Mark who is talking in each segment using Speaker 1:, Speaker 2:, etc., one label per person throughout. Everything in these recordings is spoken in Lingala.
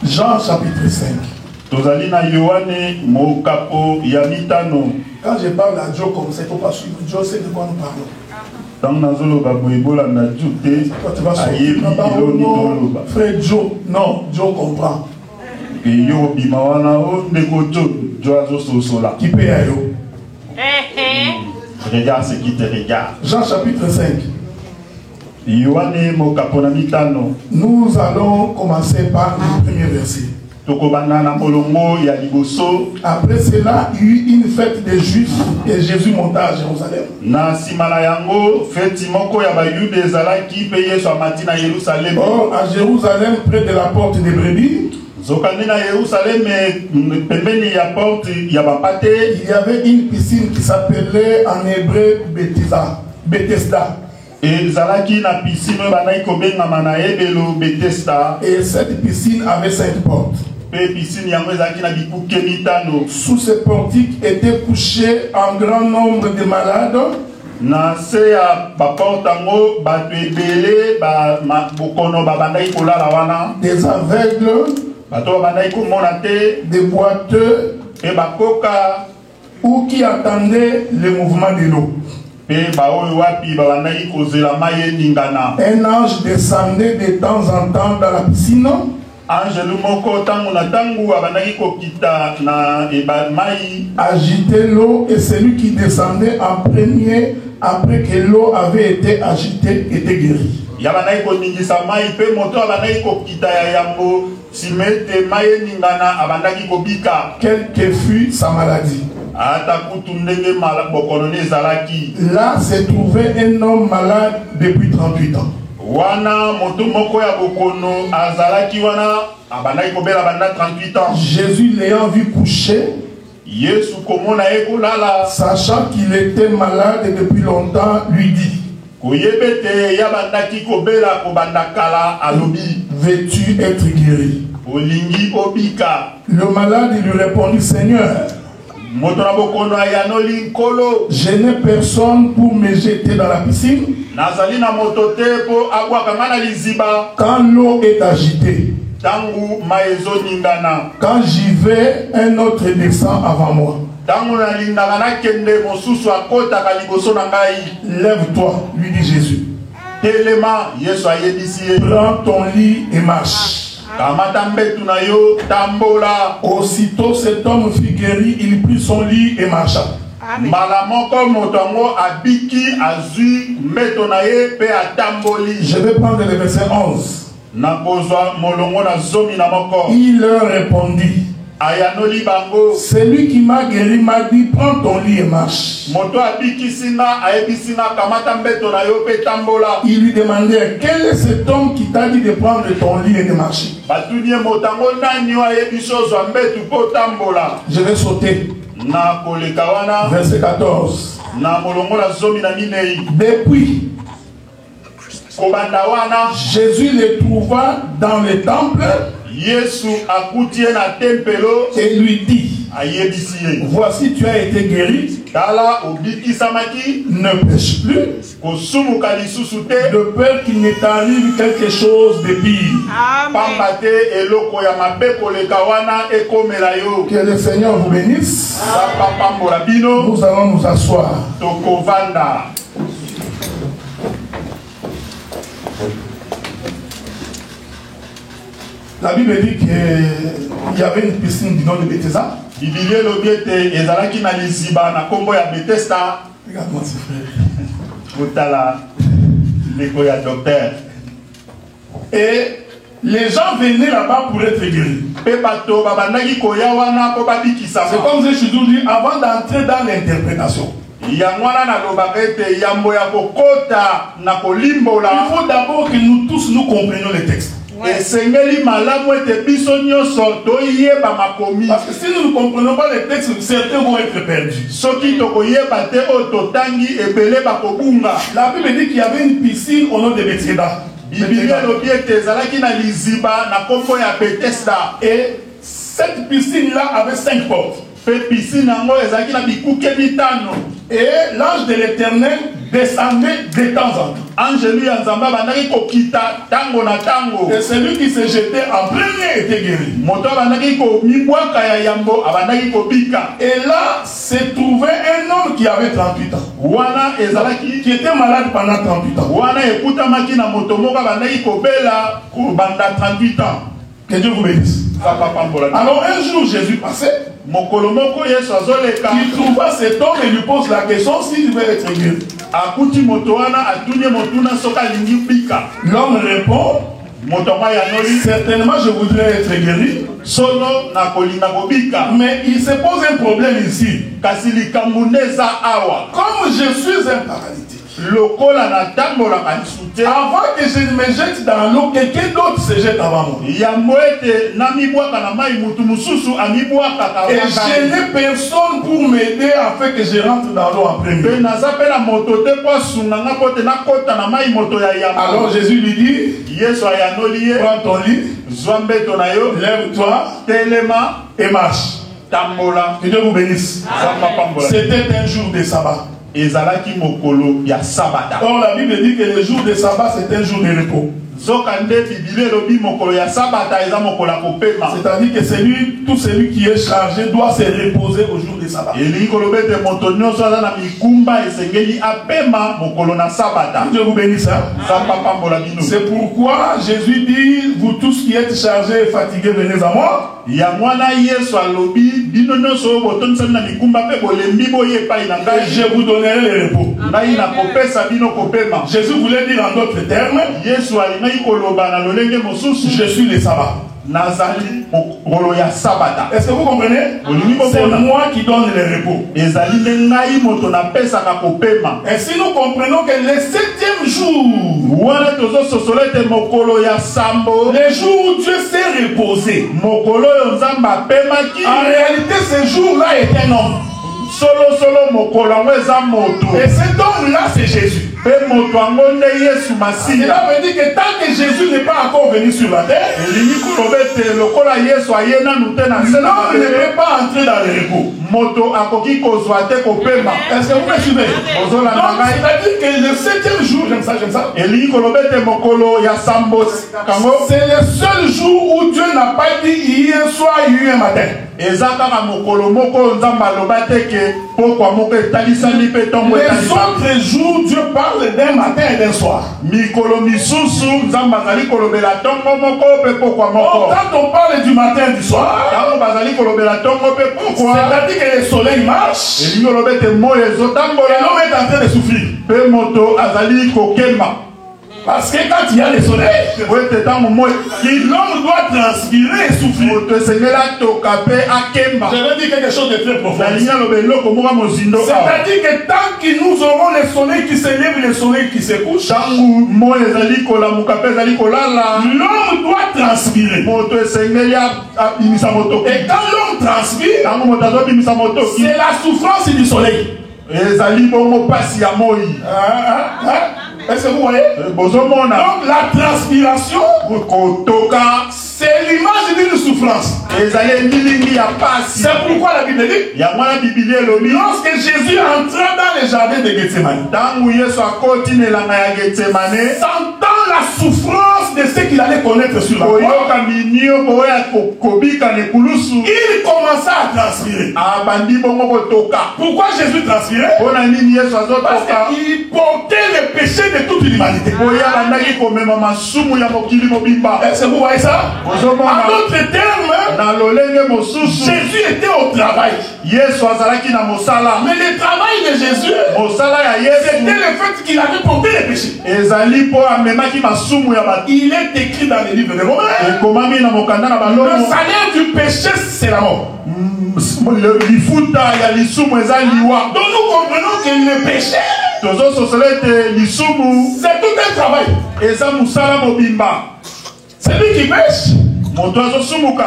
Speaker 1: Jean chapitre 5. Quand je parle à Joe comme ça, il ne faut pas suivre. Joe sait de quoi nous parlons. Frère Joe, non, Joe comprend. Qui paye à eux?
Speaker 2: Regarde ce qui te regarde.
Speaker 1: Jean chapitre 5. Nous allons commencer par le premier verset. Après cela, il y eut une fête des Juifs et Jésus monta à Jérusalem. Or, à Jérusalem, près de la porte des brebis, il y avait une piscine qui s'appelait en hébreu Bethesda. Et cette piscine avait 5 portes. Sous ce portique étaient couchés un grand nombre de malades, des aveugles, des boiteux, ou qui attendaient le mouvement de l'eau. Un ange descendait de temps en temps dans la piscine, agitait l'eau, et celui qui descendait en premier, après que l'eau avait été agitée, était guéri. Quelle que fût sa maladie. Là se trouvait un homme malade depuis 38 ans. Jésus l'ayant vu coucher, sachant qu'il était malade depuis longtemps, lui dit: veux-tu être guéri? Le malade lui répondit: Seigneur, je n'ai personne pour me jeter dans la piscine quand l'eau est agitée. Quand j'y vais, un autre descend avant moi. Lève-toi, lui dit Jésus. Prends ton lit et marche. Aussitôt cet homme fut guéri, il prit son lit et marcha. Je vais prendre le verset 11. Il leur répondit: celui qui m'a guéri m'a dit, prends ton lit et marche. Il lui demandait: quel est cet homme qui t'a dit de prendre ton lit et de marcher? Je vais sauter. Verset 14. Depuis, Jésus le trouva dans le temple et lui dit: voici, tu as été guéri, ne pêche plus, de peur qu'il ne t'arrive quelque chose de pire. Que le Seigneur vous bénisse. Nous allons nous asseoir. La Bible dit qu'il y avait une piscine du nom de Bethesda. Regarde-moi ce frère. Et les gens venaient là-bas pour être guéris. C'est comme je suis dit, avant d'entrer dans l'interprétation, il faut d'abord que nous tous nous comprenions les textes. Parce que si nous ne comprenons pas les textes, certains vont être perdus. La Bible dit qu'il y avait une piscine au nom de Bethesda. Et cette piscine-là avait 5 portes. Et l'ange de l'Éternel descendait de temps en temps. Et celui qui se jetait en premier était guéri. Et là se trouvait un homme qui avait 38 ans. Qui était malade pendant 38 ans. Que Dieu vous bénisse. Alors un jour Jésus passait. Il trouva cet homme et lui pose la question s'il veut être guéri. L'homme répond, certainement je voudrais être guéri. Mais il se pose un problème ici. Comme je suis un paralytique, avant que je ne me jette dans l'eau, quelqu'un d'autre se jette avant moi. Et je n'ai personne pour m'aider afin que je rentre dans l'eau en premier. Alors Jésus lui dit, prends ton lit, lève-toi et marche. Que Dieu vous bénisse. C'était un jour de sabbat. Or la Bible dit que le jour de sabbat c'est un jour de repos. C'est-à-dire que tout celui qui est chargé doit se reposer au jour de sabbat. Dieu vous bénisse. C'est pourquoi Jésus dit, vous tous qui êtes chargés et fatigués, venez à moi. Et je vous donnerai le repos. Jésus voulait dire en d'autres termes, je suis le sabbat. Est-ce que vous comprenez? C'est moi qui donne le repos. Et si nous comprenons que le 7e jour, le jour où Dieu s'est reposé, en réalité ce jour-là est un homme. Et cet homme-là c'est Jésus. Cela veut dire que tant que Jésus n'est pas encore venu sur la terre, l'homme ne peut pas entrer dans le repos. Est-ce que vous me suivez? C'est-à-dire que le 7e jour, j'aime ça. C'est le seul jour où Dieu n'a pas dit hier soir, hier matin. Les autres jours, Dieu parle d'un matin et d'un soir. Quand on parle du matin et du soir, c'est-à-dire que le soleil marche et l'homme est en train de souffrir. Parce que quand il y a le soleil, l'homme doit transpirer et souffrir. Je vais dire quelque chose de très profond. C'est-à-dire que tant que nous aurons le soleil qui se lève et le soleil qui se couche, l'homme doit transpirer. Et quand l'homme transpire, c'est la souffrance du soleil. Est-ce que vous voyez? Donc la transpiration, c'est l'image d'une souffrance. C'est pourquoi la Bible dit, lorsque Jésus entra dans le jardin de Gethsemane, sentant la souffrance de ce qu'il allait connaître sur la croix, il commença à transpirer. Pourquoi Jésus transpirait? Parce qu'il portait le péché de toute l'humanité. Est-ce que vous voyez ça? En d'autres termes, Jésus était au travail. Mais le travail de Jésus, c'était le fait qu'il avait porté le péché. Il est écrit dans les livres de Romains, le salaire du péché c'est la mort. Donc nous comprenons que le péché, c'est tout un travail. Celui qui pêche,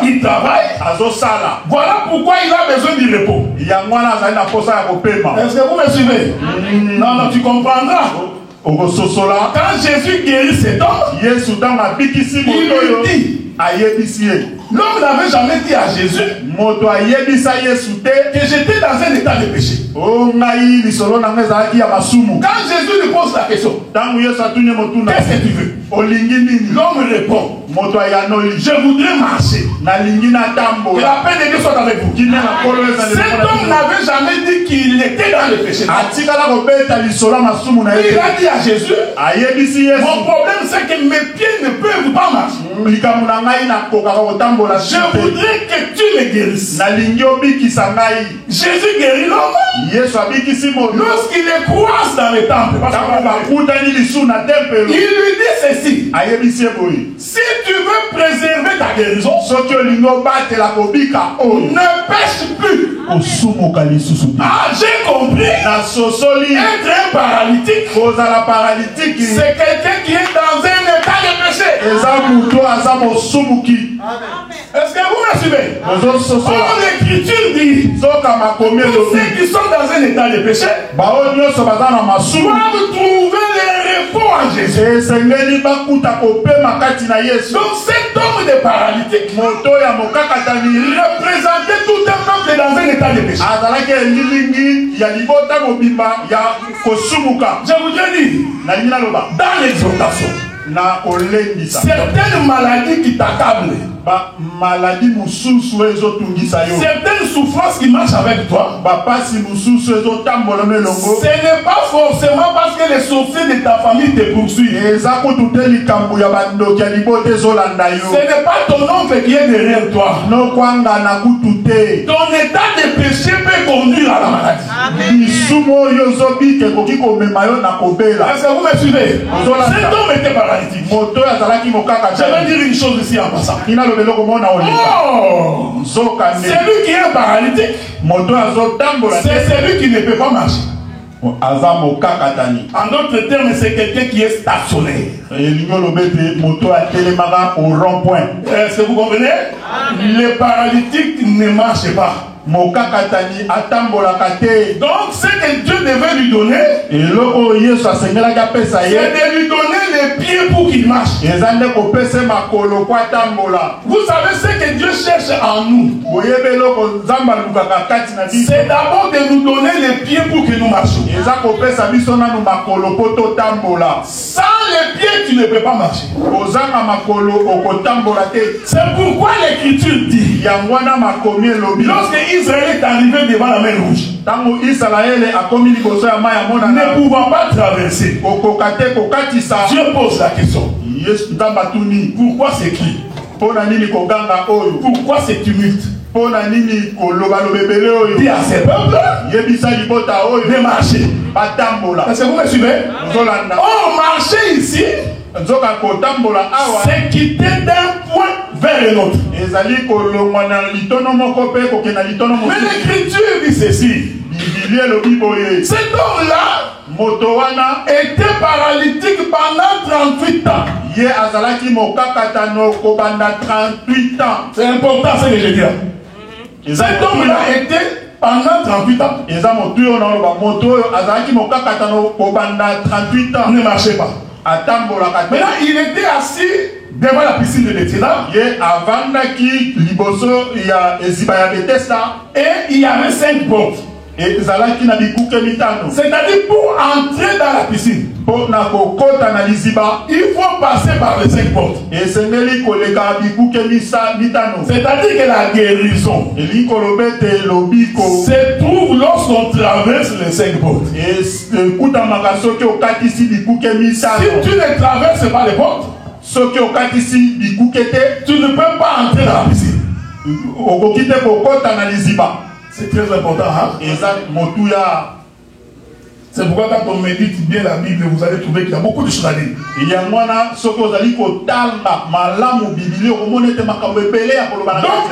Speaker 1: il travaille. Voilà pourquoi il a besoin du repos. Est-ce que vous me suivez? Non, tu comprendras. Quand Jésus guérit cet homme, il lui dit, L'homme n'avait jamais dit à Jésus que j'étais dans un état de péché. Quand Jésus lui pose la question, qu'est-ce que tu veux? L'homme répond, je voudrais marcher. Que la paix de Dieu soit avec vous. Cet homme n'avait jamais dit qu'il était dans le péché. Il a dit à Jésus, mon problème c'est que mes pieds ne peuvent pas marcher. Je voudrais que tu me guérisses. Jésus guérit l'homme. Lorsqu'il le croise dans le temple, il lui dit ceci: si tu veux préserver ta guérison, ne pêche plus. Ah, j'ai compris. Être un paralytique, c'est quelqu'un qui est dans un état de péché. Est-ce que vous me suivez? L'écriture dit tous ceux qui sont dans un état de péché doivent trouver les repos en Jésus. Donc cet homme de paralytique représentait tout un peuple dans un état de péché. Je voudrais dire dans l'exhortation, certaines maladies qui t'accablent, certaines souffrances qui marchent avec toi, ce n'est pas forcément parce que les sorciers de ta famille te poursuivent. Ce n'est pas ton oncle qui est derrière toi. Ton état de péché peut conduire à la maladie. Est-ce que vous me suivez? Cet homme était paralytique. Je vais dire une chose ici en passant. Oh, celui qui est paralytique, c'est celui qui ne peut pas marcher. En d'autres termes, c'est quelqu'un qui est stationnaire. Est-ce que vous comprenez? Les paralytiques ne marchent pas. Donc ce que Dieu devait lui donner, c'est de lui donner les pieds pour qu'il marche. Vous savez ce que Dieu cherche en nous, c'est d'abord de nous donner les pieds pour que nous marchions. Sans les pieds tu ne peux pas marcher. C'est pourquoi l'Écriture dit, lorsque Israël est arrivé devant la mer rouge, ne pouvant pas traverser, Dieu pose la question: pourquoi c'est qui? Pourquoi c'est tumulte? Dis à ces peuples de marcher. Est-ce que vous me suivez? Oh, marcher ici, c'est quitter d'un point vers un autre. Mais l'Écriture dit ceci: cet homme-là était paralytique pendant 38 ans. C'est important ce que je dis. Cet homme-là était pendant 38 ans. Ne marchait pas. Maintenant, il était assis devant la piscine de Bethesda. Et il y avait 5 portes. C'est-à-dire, pour entrer dans la piscine, il faut passer par les 5 portes. C'est-à-dire que la guérison se trouve lorsqu'on traverse les 5 portes. Si tu ne traverses pas les portes, tu ne peux pas entrer dans la piscine. C'est très important, hein? C'est pourquoi quand on médite bien la Bible, vous allez trouver qu'il y a beaucoup de choses à dire. Donc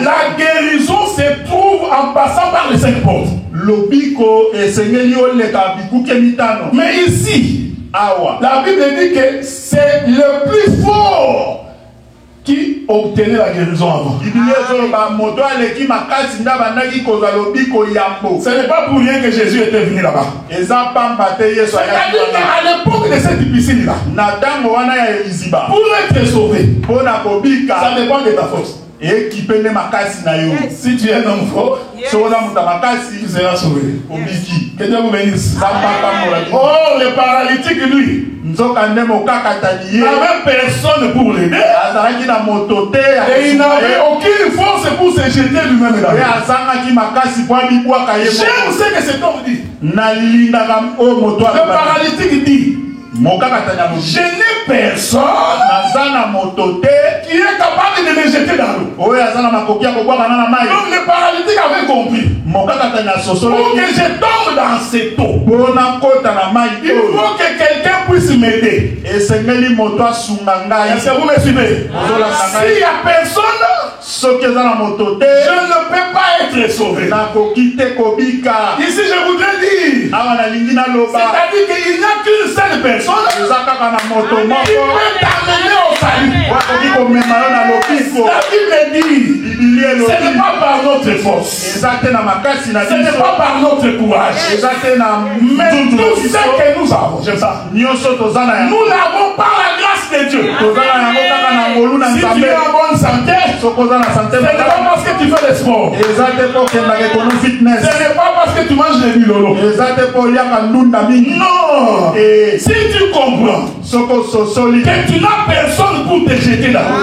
Speaker 1: la guérison se trouve en passant par les 5 portes. Mais ici, la Bible dit que c'est le plus fort qui obtenait la guérison avant. Ce n'est pas pour rien que Jésus était venu là-bas. C'est-à-dire qu'à l'époque de cette piscine-là, pour être sauvé, ça dépend de ta force. Et qui peut makasi na yo.
Speaker 2: Si tu es un homme fort, tu seras sauvé. Que Dieu vous bénisse. Oh, le paralytique, lui, n'avait personne pour l'aider. Et il n'avait aucune force pour se jeter lui-même dans l'eau. J'aime ce que cet homme dit. Le paralytique dit: je n'ai personne qui est capable de me jeter dans l'eau. Donc le paralytique avait compris. Pour que je tombe dans cette eau, il faut que quelqu'un puisse m'aider. Est-ce que vous me suivez? S'il n'y a personne, je ne peux pas être sauvé. Ici je voudrais dire, c'est-à-dire qu'il n'y a qu'une seule personne qui peut t'amener au salut. La Bible dit, ce n'est pas par notre force, ce n'est pas par notre courage, mais tout ce que nous avons, j'aime ça, nous l'avons par la grâce de Dieu. Si tu es en bonne santé, ce n'est pas parce que tu fais le sport, ce n'est pas parce que tu manges des bilolo. Non. Si tu comprends que tu n'as personne pour te jeter dans l'eau,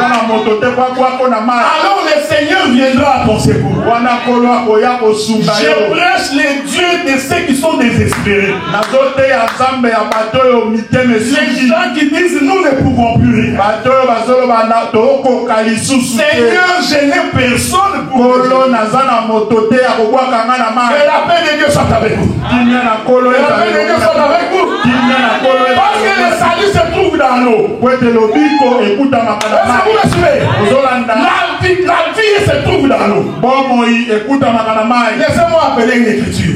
Speaker 2: alors le Seigneur viendra à ton secours. Je prêche les dieux de ceux qui sont désespérés. Les gens qui disent nous ne pouvons plus rien. Seigneur, je n'ai personne pour te jeter. Que la paix de Dieu soit avec vous. Que la paix de Dieu soit avec vous. Parce que le salut se trouve dans l'eau. La vie se trouve dans l'eau. Laissez-moi appeler une écriture.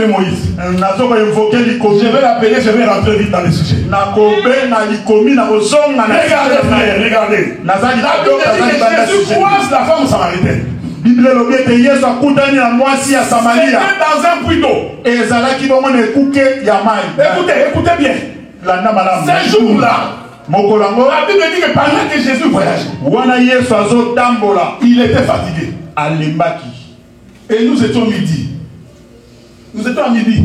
Speaker 2: Moïse. Je vais l'appeler, je vais rentrer vite dans le sujet. Regardez. La Bible dit que Jésus croise la femme samaritaine. C'était dans un puits d'eau. Écoutez bien. Ce jour-là, la Bible dit que pendant que Jésus voyageait, il était fatigué. Et nous étions midi. Nous étions à midi.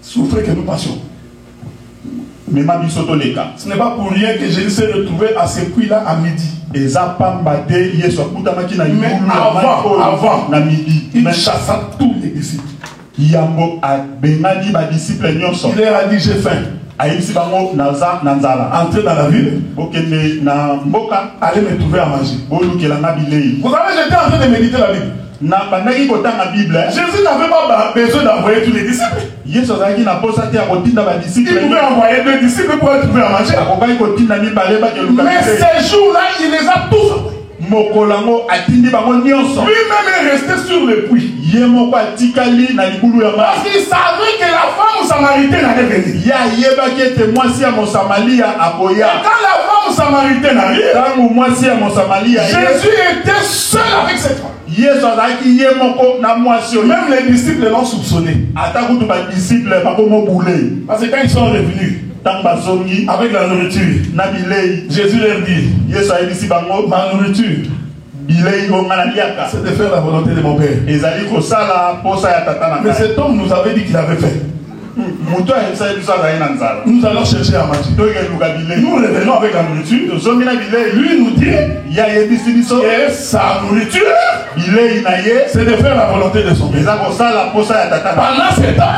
Speaker 2: Souffrez que nous passions. Ce n'est pas pour rien que Jésus s'est retrouvé à ce puits-là à midi. Mais avant, il chassa tous les disciples. Il leur a dit: j'ai faim. Entrez dans la ville. Allez me trouver à manger. Vous savez, j'étais en train de méditer la Bible. Jésus n'avait pas besoin d'envoyer tous les disciples. Il pouvait envoyer 2 disciples pour être trouver à manger. Mais ces jours-là, il les a tous envoyés. Lui-même est resté sur le puits. Parce qu'il savait que la femme samaritaine allait venir. Et quand la femme samaritaine arrive, Jésus était seul avec cette femme. Même les disciples l'ont soupçonné. Parce que quand ils sont revenus avec la nourriture, Jésus leur dit: ma nourriture, c'est de faire la volonté de mon Père. Mais cet homme nous avait dit qu'il avait fait. Nous allons chercher à manger. Nous revenons avec la nourriture. Lui nous dit que sa nourriture, c'est de faire la volonté de son Père. Pendant ce temps,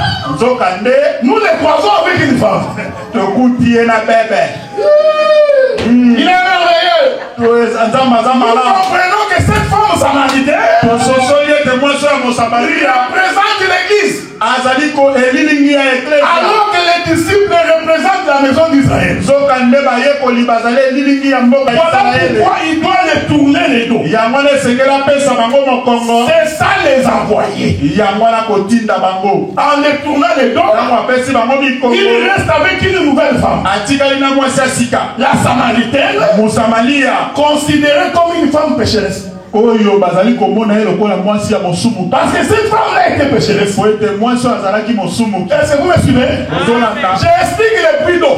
Speaker 2: nous les croisons avec une femme. Il est merveilleux. Nous comprenons que cette femme samaritaine représente l'Église. Alors que les disciples représentent la maison d'Israël. Voilà pourquoi il doit les tourner les dos. C'est ça les envoyer. En les tournant les dos, il reste avec une nouvelle femme. La Samaritaine, considérée comme une femme pécheresse. Parce que cette femme-là était pécheresse. Est-ce que vous me suivez? J'explique le puits d'eau.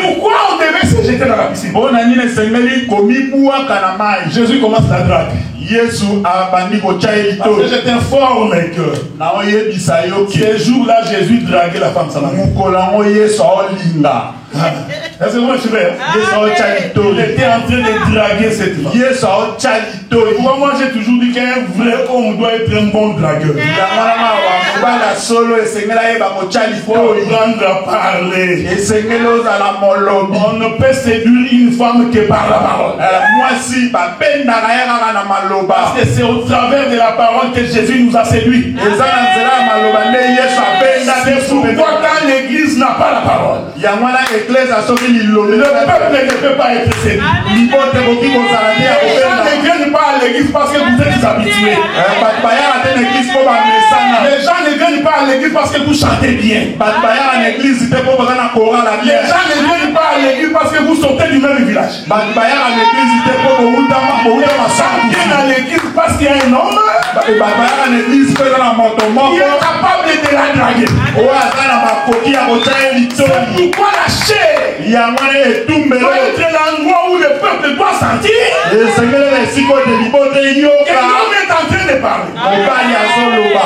Speaker 1: Pourquoi on devait se jeter dans la piscine? Jésus commence la drague. Parce que j'étais fort dans le cœur. Ces jours-là, Jésus draguait la femme samaritaine. Est-ce que vous me suivez? Il était en train de draguer cette femme. Moi, j'ai toujours dit qu'un vrai homme doit être un bon dragueur. Il faut apprendre à parler. On ne peut séduire une femme que par la parole. Parce que c'est au travers de la parole que Jésus nous a séduits. C'est pourquoi quand l'église n'a pas la parole, le peuple ne peut pas être séduit. Les gens ne viennent pas à l'église parce que vous êtes habitués. Les gens ne viennent pas à l'église parce que vous chantez bien. Les gens ne viennent pas à l'église parce que vous sortez du même village. Ils viennent à l'église parce qu'il y a un homme qui est capable de la draguer. C'est pourquoi la chair doit être l'endroit où le peuple doit sentir que l'homme est en train de parler.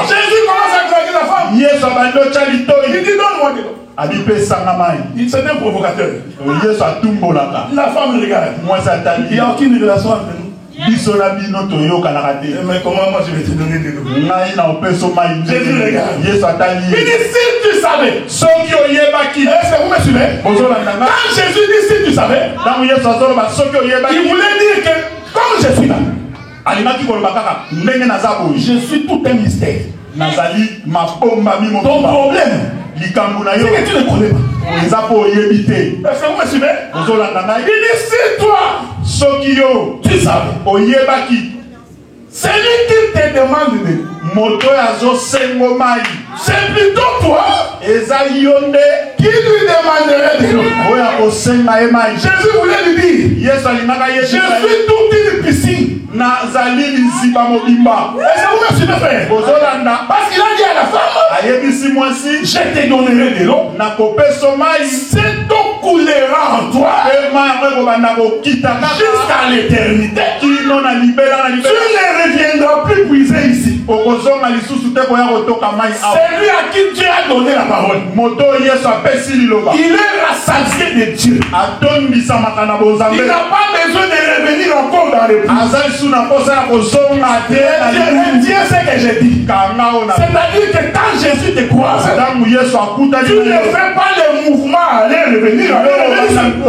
Speaker 1: Jésus commence à draguer la femme. Il dit donne-moi de l'eau. C'est un provocateur. La femme le regarde. Il n'y a aucune relation entre nous. Mais comment moi je vais te donner de l'eau? Jésus regarde. Il dit si tu savais. Est-ce que vous me suivez? Quand Jésus dit si tu savais, il voulait dire que comme je suis là, je suis tout un mystère. Ton problème, c'est que tu ne connais pas. Est-ce que vous me suivez? Il dit si toi, tu savais, celui qui te demande de c'est plutôt toi qui lui demanderait de l'eau. Jésus voulait lui dire, je suis toute une piscine. Est-ce que vous me suivez, frère? Parce qu'il a dit à la femme, je te donnerai de l'eau. Cette eau coulera en toi jusqu'à l'éternité. Tu ne reviendras plus puiser ici. C'est lui à qui Dieu a donné la parole. Il est rassasié de Dieu. Il n'a pas besoin de revenir encore dans le puits. Dieu sait que j'ai dit. C'est-à-dire que quand Jésus te croise, tu ne fais pas le mouvement à aller revenir. Cet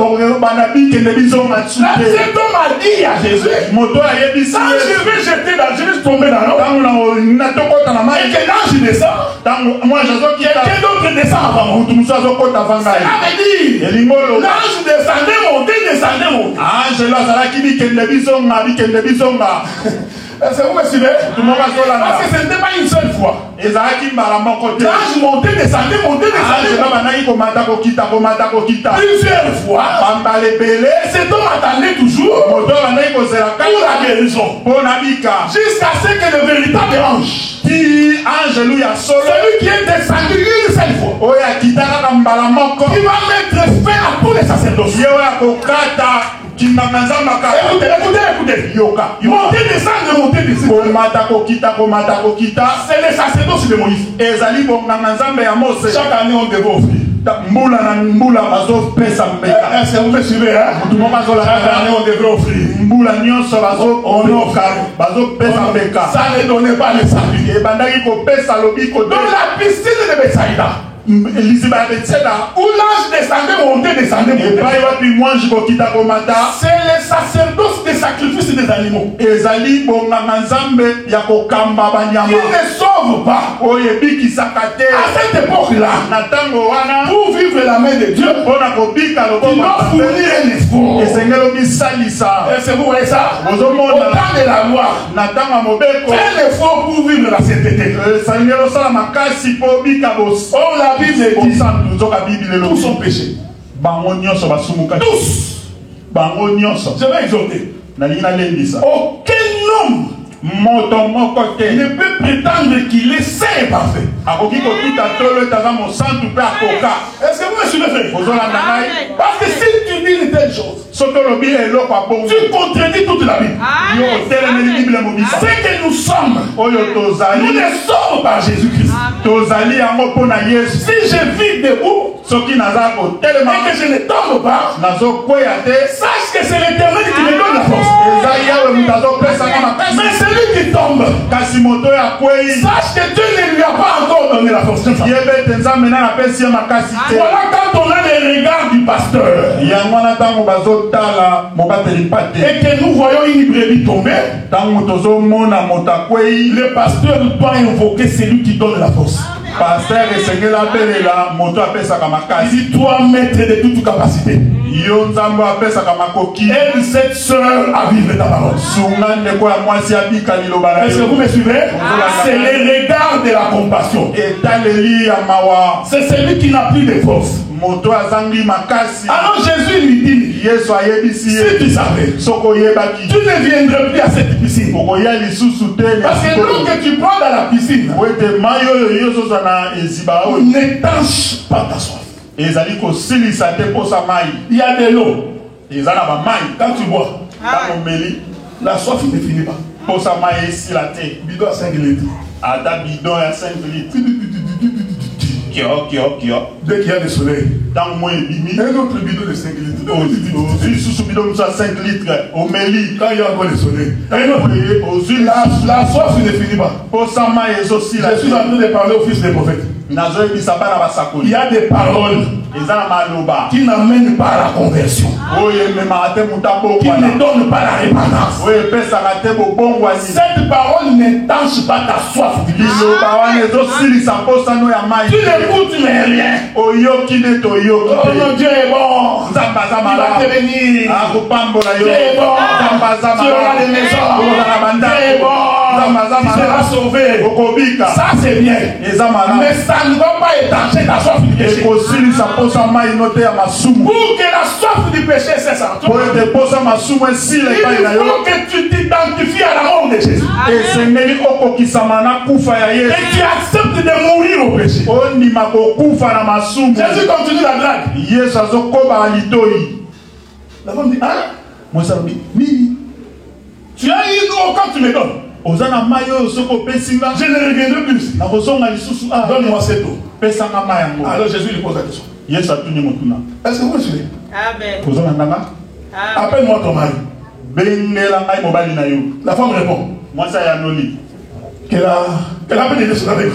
Speaker 1: homme a dit à Jésus, quand je vais jeter dans Jésus, tomber dans l'eau, et que l'ange descend, quelqu'un d'autre descend avant moi. Cela veut dire, l'ange descendait, montait. Est-ce que vous me suivez? Parce que ce n'était pas une seule fois. L'ange montait, descendait. Plusieurs fois. Et cet homme attendait toujours pour la guérison. Jusqu'à ce que le véritable ange, celui qui est descendu une seule fois, qui va mettre fin à tous les sacerdoces. Écoutez. Monter, descendre. C'est les sacerdoces de Moïse. Chaque année on devait offrir. Est-ce que vous me suivez? Chaque année on devait offrir. On offre. Ça ne donnait pas les salut. Dans la piscine de Bethsaïda, où l'ange descendait, montait. C'est les sacerdoces des sacrifices des animaux qui ne sauvent pas. À cette époque-là, pour vivre la main de Dieu, tu dois fournir un effort. Est-ce que vous voyez ça? Au temps de la loi, fais l'effort pour vivre la sainteté. La Bible dit tous sont péchés. Tous. Je vais exhorter. Aucun homme ne peut prétendre qu'il est saint et parfait. Est-ce que vous me suivez? Parce que si tu dis une telle chose, tu contredis toute la Bible. C'est que nous sommes, nous ne sommes pas Jésus-Christ. Si je vis debout et que je ne tombe pas, sache que c'est l'Éternel qui me donne la force. Mais celui qui tombe, sache que Dieu ne lui a pas encore donné la force. Voilà quand on a les regards du pasteur et que nous voyons une brebis tomber, le pasteur doit invoquer celui qui donne la force. Il dit, toi, maître de toute capacité, aide cette soeur à vivre ta parole. Est-ce que vous me suivez? C'est le regard de la compassion. C'est celui qui n'a plus de force. Alors Jésus lui dit, si tu savais, tu ne viendrais plus à cette piscine. Parce que l'eau que tu prends dans la piscine n'étanche pas ta soif. Il y a de l'eau. Quand tu bois, la soif ne finit pas. Bidon à 5 litres. Dès qu'il y a le soleil, un autre bidon de 5 litres. Quand il y a encore le soleil, la soif ne finit pas. Je suis en train de parler au fils des prophètes. Il y a des paroles qui n'amènent pas à la conversion, qui ne donnent pas la repentance. Cette parole n'étanche pas ta soif. Tu n'écoutes mais rien. Oh mon Dieu est bon. Il va te bénir. Dieu est bon. Tu auras les maisons. Dieu est bon. Tu seras sauvé. Ça c'est bien. Mais ça ne va pas étancher ta soif du péché. Pour que la soif du péché cesse en toi, il faut que tu t'identifies à la mort de Jésus. Et tu acceptes de mourir au péché. Jésus continue la blague. La femme dit, hein? Tu as eu l'eau quand tu me donnes. Je ne reviendrai plus. Donne-moi cette eau. Alors Jésus lui pose la question. Est-ce que vous me suivez? Amen. Appelle-moi ton mari. La femme répond qu'elle a pénétré son avec.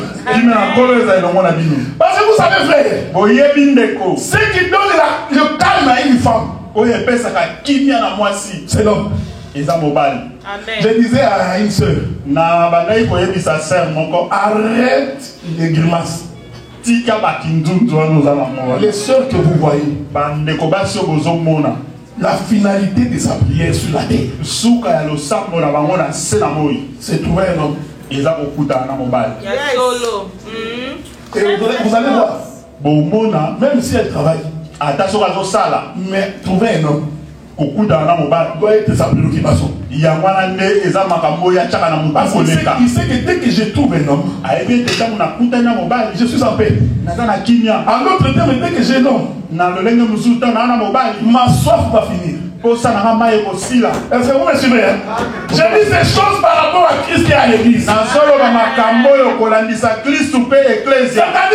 Speaker 1: Parce que vous savez, frère, ce qui donne le calme à une femme, c'est l'homme. Je disais à une soeur, arrête les grimaces. Les soeurs que vous voyez, la finalité de sa prière sur la terre, c'est trouver un homme. Et vous allez voir, même si elle travaille, mais trouver un homme doit être sa préoccupation. Parce qu'il sait que dès que je trouve un homme, je suis en paix. En d'autres termes, dès que j'ai un homme, ma soif va finir. Est-ce que vous me suivez? Je dis ces choses par rapport à Christ et à l'église. C'est-à-dire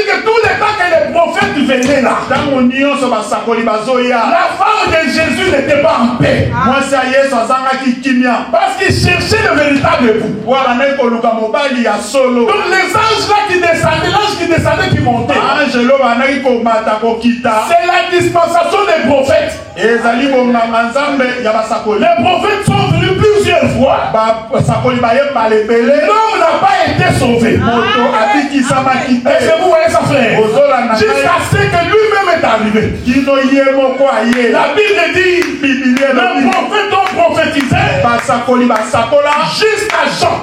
Speaker 1: que tous les temps que les prophètes venaient là, la femme de Jésus n'était pas en paix. Parce qu'il cherchait le véritable époux. Donc les anges là qui descendaient, l'ange qui descendait, qui montait, c'est la dispensation des prophètes. Les prophètes sont venus plusieurs fois. L'homme n'a pas été sauvé. Est-ce que vous voyez ça, frère? Jusqu'à ce que lui-même est arrivé. La Bible dit, les prophètes ont prophétisé jusqu'à Jean.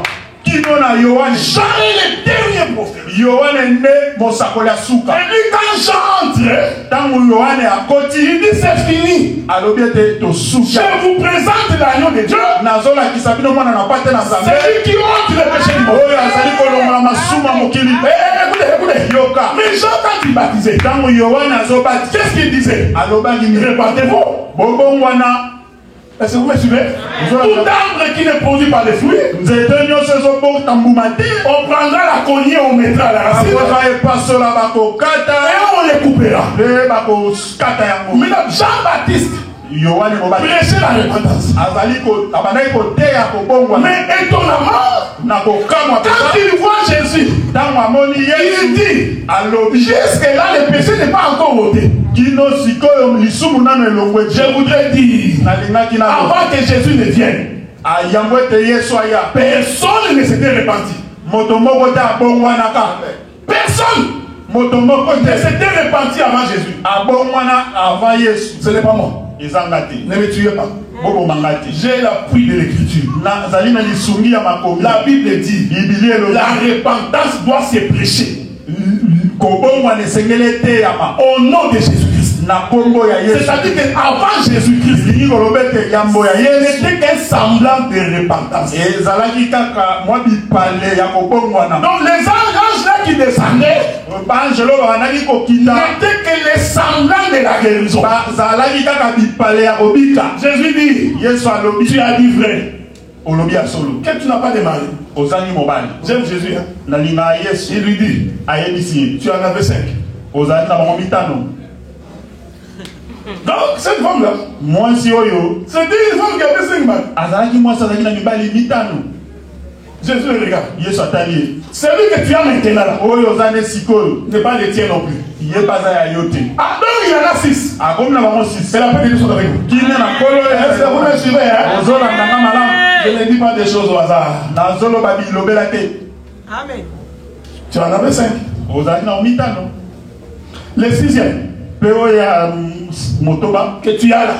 Speaker 1: Jean est le dernier premier prophète.
Speaker 2: Yohane nde mosakoli ya suka.
Speaker 1: Et lui quand j'entre,
Speaker 2: tango Yohane akoti,
Speaker 1: il dit c'est fini.
Speaker 2: alobi ete tosuka.
Speaker 1: Je vous présente l'agneau de Dieu.
Speaker 2: Nazolakisa bino mwana na pate na Nzambe.
Speaker 1: C'est lui qui ôte le péché du monde.
Speaker 2: Oyo azali kolongola masumu mokili.
Speaker 1: Écoutez.
Speaker 2: Yoka.
Speaker 1: Mais Jean quand il baptisait,
Speaker 2: tango Yohane azobati,
Speaker 1: qu'est-ce qu'il disait?
Speaker 2: alobaki ni
Speaker 1: Répandez-vous.
Speaker 2: bobongwana.
Speaker 1: Est-ce que vous me suivez? Tout arbre qui ne produit pas de fruits,
Speaker 2: nzete nyonso ezobota mbuma te.
Speaker 1: on prendra la cognée, on mettra la racine.
Speaker 2: akoka epasola bakokata
Speaker 1: et on les coupera.
Speaker 2: mpe bakokata yango.
Speaker 1: Maintenant, Jean-Baptiste
Speaker 2: Yohane mobali
Speaker 1: prêchait la repentance.
Speaker 2: abandaki koteya kobongwana
Speaker 1: Mais étonnamment,
Speaker 2: na kokamwa
Speaker 1: quand il voit Jésus,
Speaker 2: ntango amoni
Speaker 1: il
Speaker 2: Yesu
Speaker 1: dit,
Speaker 2: alobi
Speaker 1: jusque là, le péché n'est pas encore ôté.
Speaker 2: kino sikoyo lisumu nano elongwe.
Speaker 1: Je voudrais dire,
Speaker 2: nalingaki nano
Speaker 1: avant que Jésus ne vienne,
Speaker 2: ayambo ete Yesu aya
Speaker 1: personne ne s'était repenti.
Speaker 2: moto moko te abongwanaka.
Speaker 1: Personne
Speaker 2: moto moko
Speaker 1: ne
Speaker 2: te
Speaker 1: s'était repenti avant Jésus.
Speaker 2: abongwana avant Yesu.
Speaker 1: Ce n'est pas moi.
Speaker 2: ezanga te.
Speaker 1: Ne me tuez pas.
Speaker 2: bobomanga te.
Speaker 1: J'ai l'appui de l'écriture.
Speaker 2: nazali na lisungi ya makomi.
Speaker 1: La Bible dit,
Speaker 2: bibili elobi
Speaker 1: la repentance doit se prêcher
Speaker 2: kobongwana esengeli eteyama
Speaker 1: au nom de Jésus-Christ.
Speaker 2: na kombo ya Yesu.
Speaker 1: C'est-à-dire qu'avant Jésus-Christ,
Speaker 2: elingi koloba ete yambo ya
Speaker 1: il
Speaker 2: Yesu
Speaker 1: n'était qu'un semblant de repentance.
Speaker 2: ezalaki kaka mwa bipale ya kobongwana.
Speaker 1: Donc les anges là qui descendaient
Speaker 2: baangelo babandaki kokita
Speaker 1: n'étaient que les semblants de la guérison.
Speaker 2: bazalaki kaka bipale ya kobika.
Speaker 1: Jésus dit,
Speaker 2: Yesu alobi
Speaker 1: tu as dit vrai,
Speaker 2: olobi ya solo
Speaker 1: que tu n'as pas de mari.
Speaker 2: ozangi mobali.
Speaker 1: J'aime Jésus. Hein?
Speaker 2: nalinga Yesu
Speaker 1: Il lui dit,
Speaker 2: ayebisi ye
Speaker 1: tu en avais 5.
Speaker 2: ozali na bango mitano.
Speaker 1: Donc cette femme-là,
Speaker 2: mwasi oyo
Speaker 1: c'était une femme qui avait 5 mari.
Speaker 2: azalaki mwasi azalaki na mibali mitano.
Speaker 1: Jésus le regarde.
Speaker 2: Yesu atali ye
Speaker 1: Celui que tu as maintenant là,
Speaker 2: oyo oza nde sikoyo
Speaker 1: n'est pas le tien non plus.
Speaker 2: ye baza ya yo te.
Speaker 1: Ah donc il y en a 6.
Speaker 2: akomi na bango
Speaker 1: C'est
Speaker 2: 6
Speaker 1: la paix de Dieu soit avec vous.
Speaker 2: kine na nkolo
Speaker 1: Est-ce que vous me suivez? Hein?
Speaker 2: ozolandanga malamu.
Speaker 1: Je ne dis pas des choses au hasard.
Speaker 2: nazoloba bilobela te.
Speaker 3: Amen.
Speaker 1: Tu en avais 5.
Speaker 2: ozalaki na mitano.
Speaker 1: Le 6e
Speaker 2: mpe oyo ya motoba
Speaker 1: que tu as là,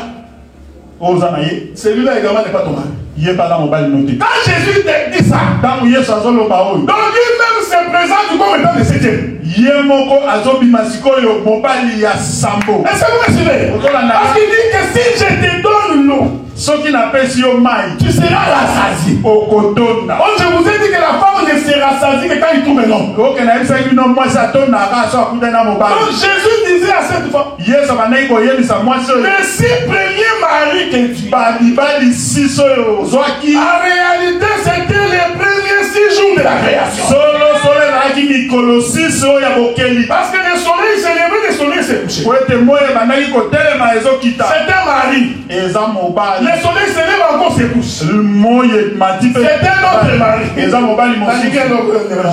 Speaker 2: oyo oza na ye
Speaker 1: celui-là également n'est pas ton mari.
Speaker 2: ye baza mobali no te.
Speaker 1: Quand Jésus te dit ça,
Speaker 2: ntango Yesu azoloba oyo
Speaker 1: donc lui-même se présente comme étant le 7e.
Speaker 2: ye moko azobima sikoyo mobali ya sambo.
Speaker 1: Est-ce que vous me suivez? Parce qu'il dit que si je te donne l'eau,
Speaker 2: soki napesi yo mai
Speaker 1: tu seras rassasié.
Speaker 2: okotonda.
Speaker 1: Donc je vous ai dit que la femme ne se rassasie que quand il trouve un homme.
Speaker 2: oke nayebisaki bino mwasi atondaka so akutani na mobali.
Speaker 1: Donc Jésus disait à cette femme,
Speaker 2: Yesu abandaki koyebisa mwasi oyo
Speaker 1: les 6 premiers maris que tu as,
Speaker 2: bamibali 6 oyo ozwaki
Speaker 1: en réalité c'était les premiers 6 jours de la création.
Speaker 2: solo ezalaki mikolo 6 oyo ya bokeli.
Speaker 1: Parce que le soleil s'est levé, le soleil s'est couché.
Speaker 2: po ete moi ebandaki kotelema ezokita
Speaker 1: C'est un mari.
Speaker 2: eza mobali.
Speaker 1: Le soleil se lève encore, se couche.
Speaker 2: moi emati mpe
Speaker 1: C'est un autre mari.
Speaker 2: eza mobali mosusu.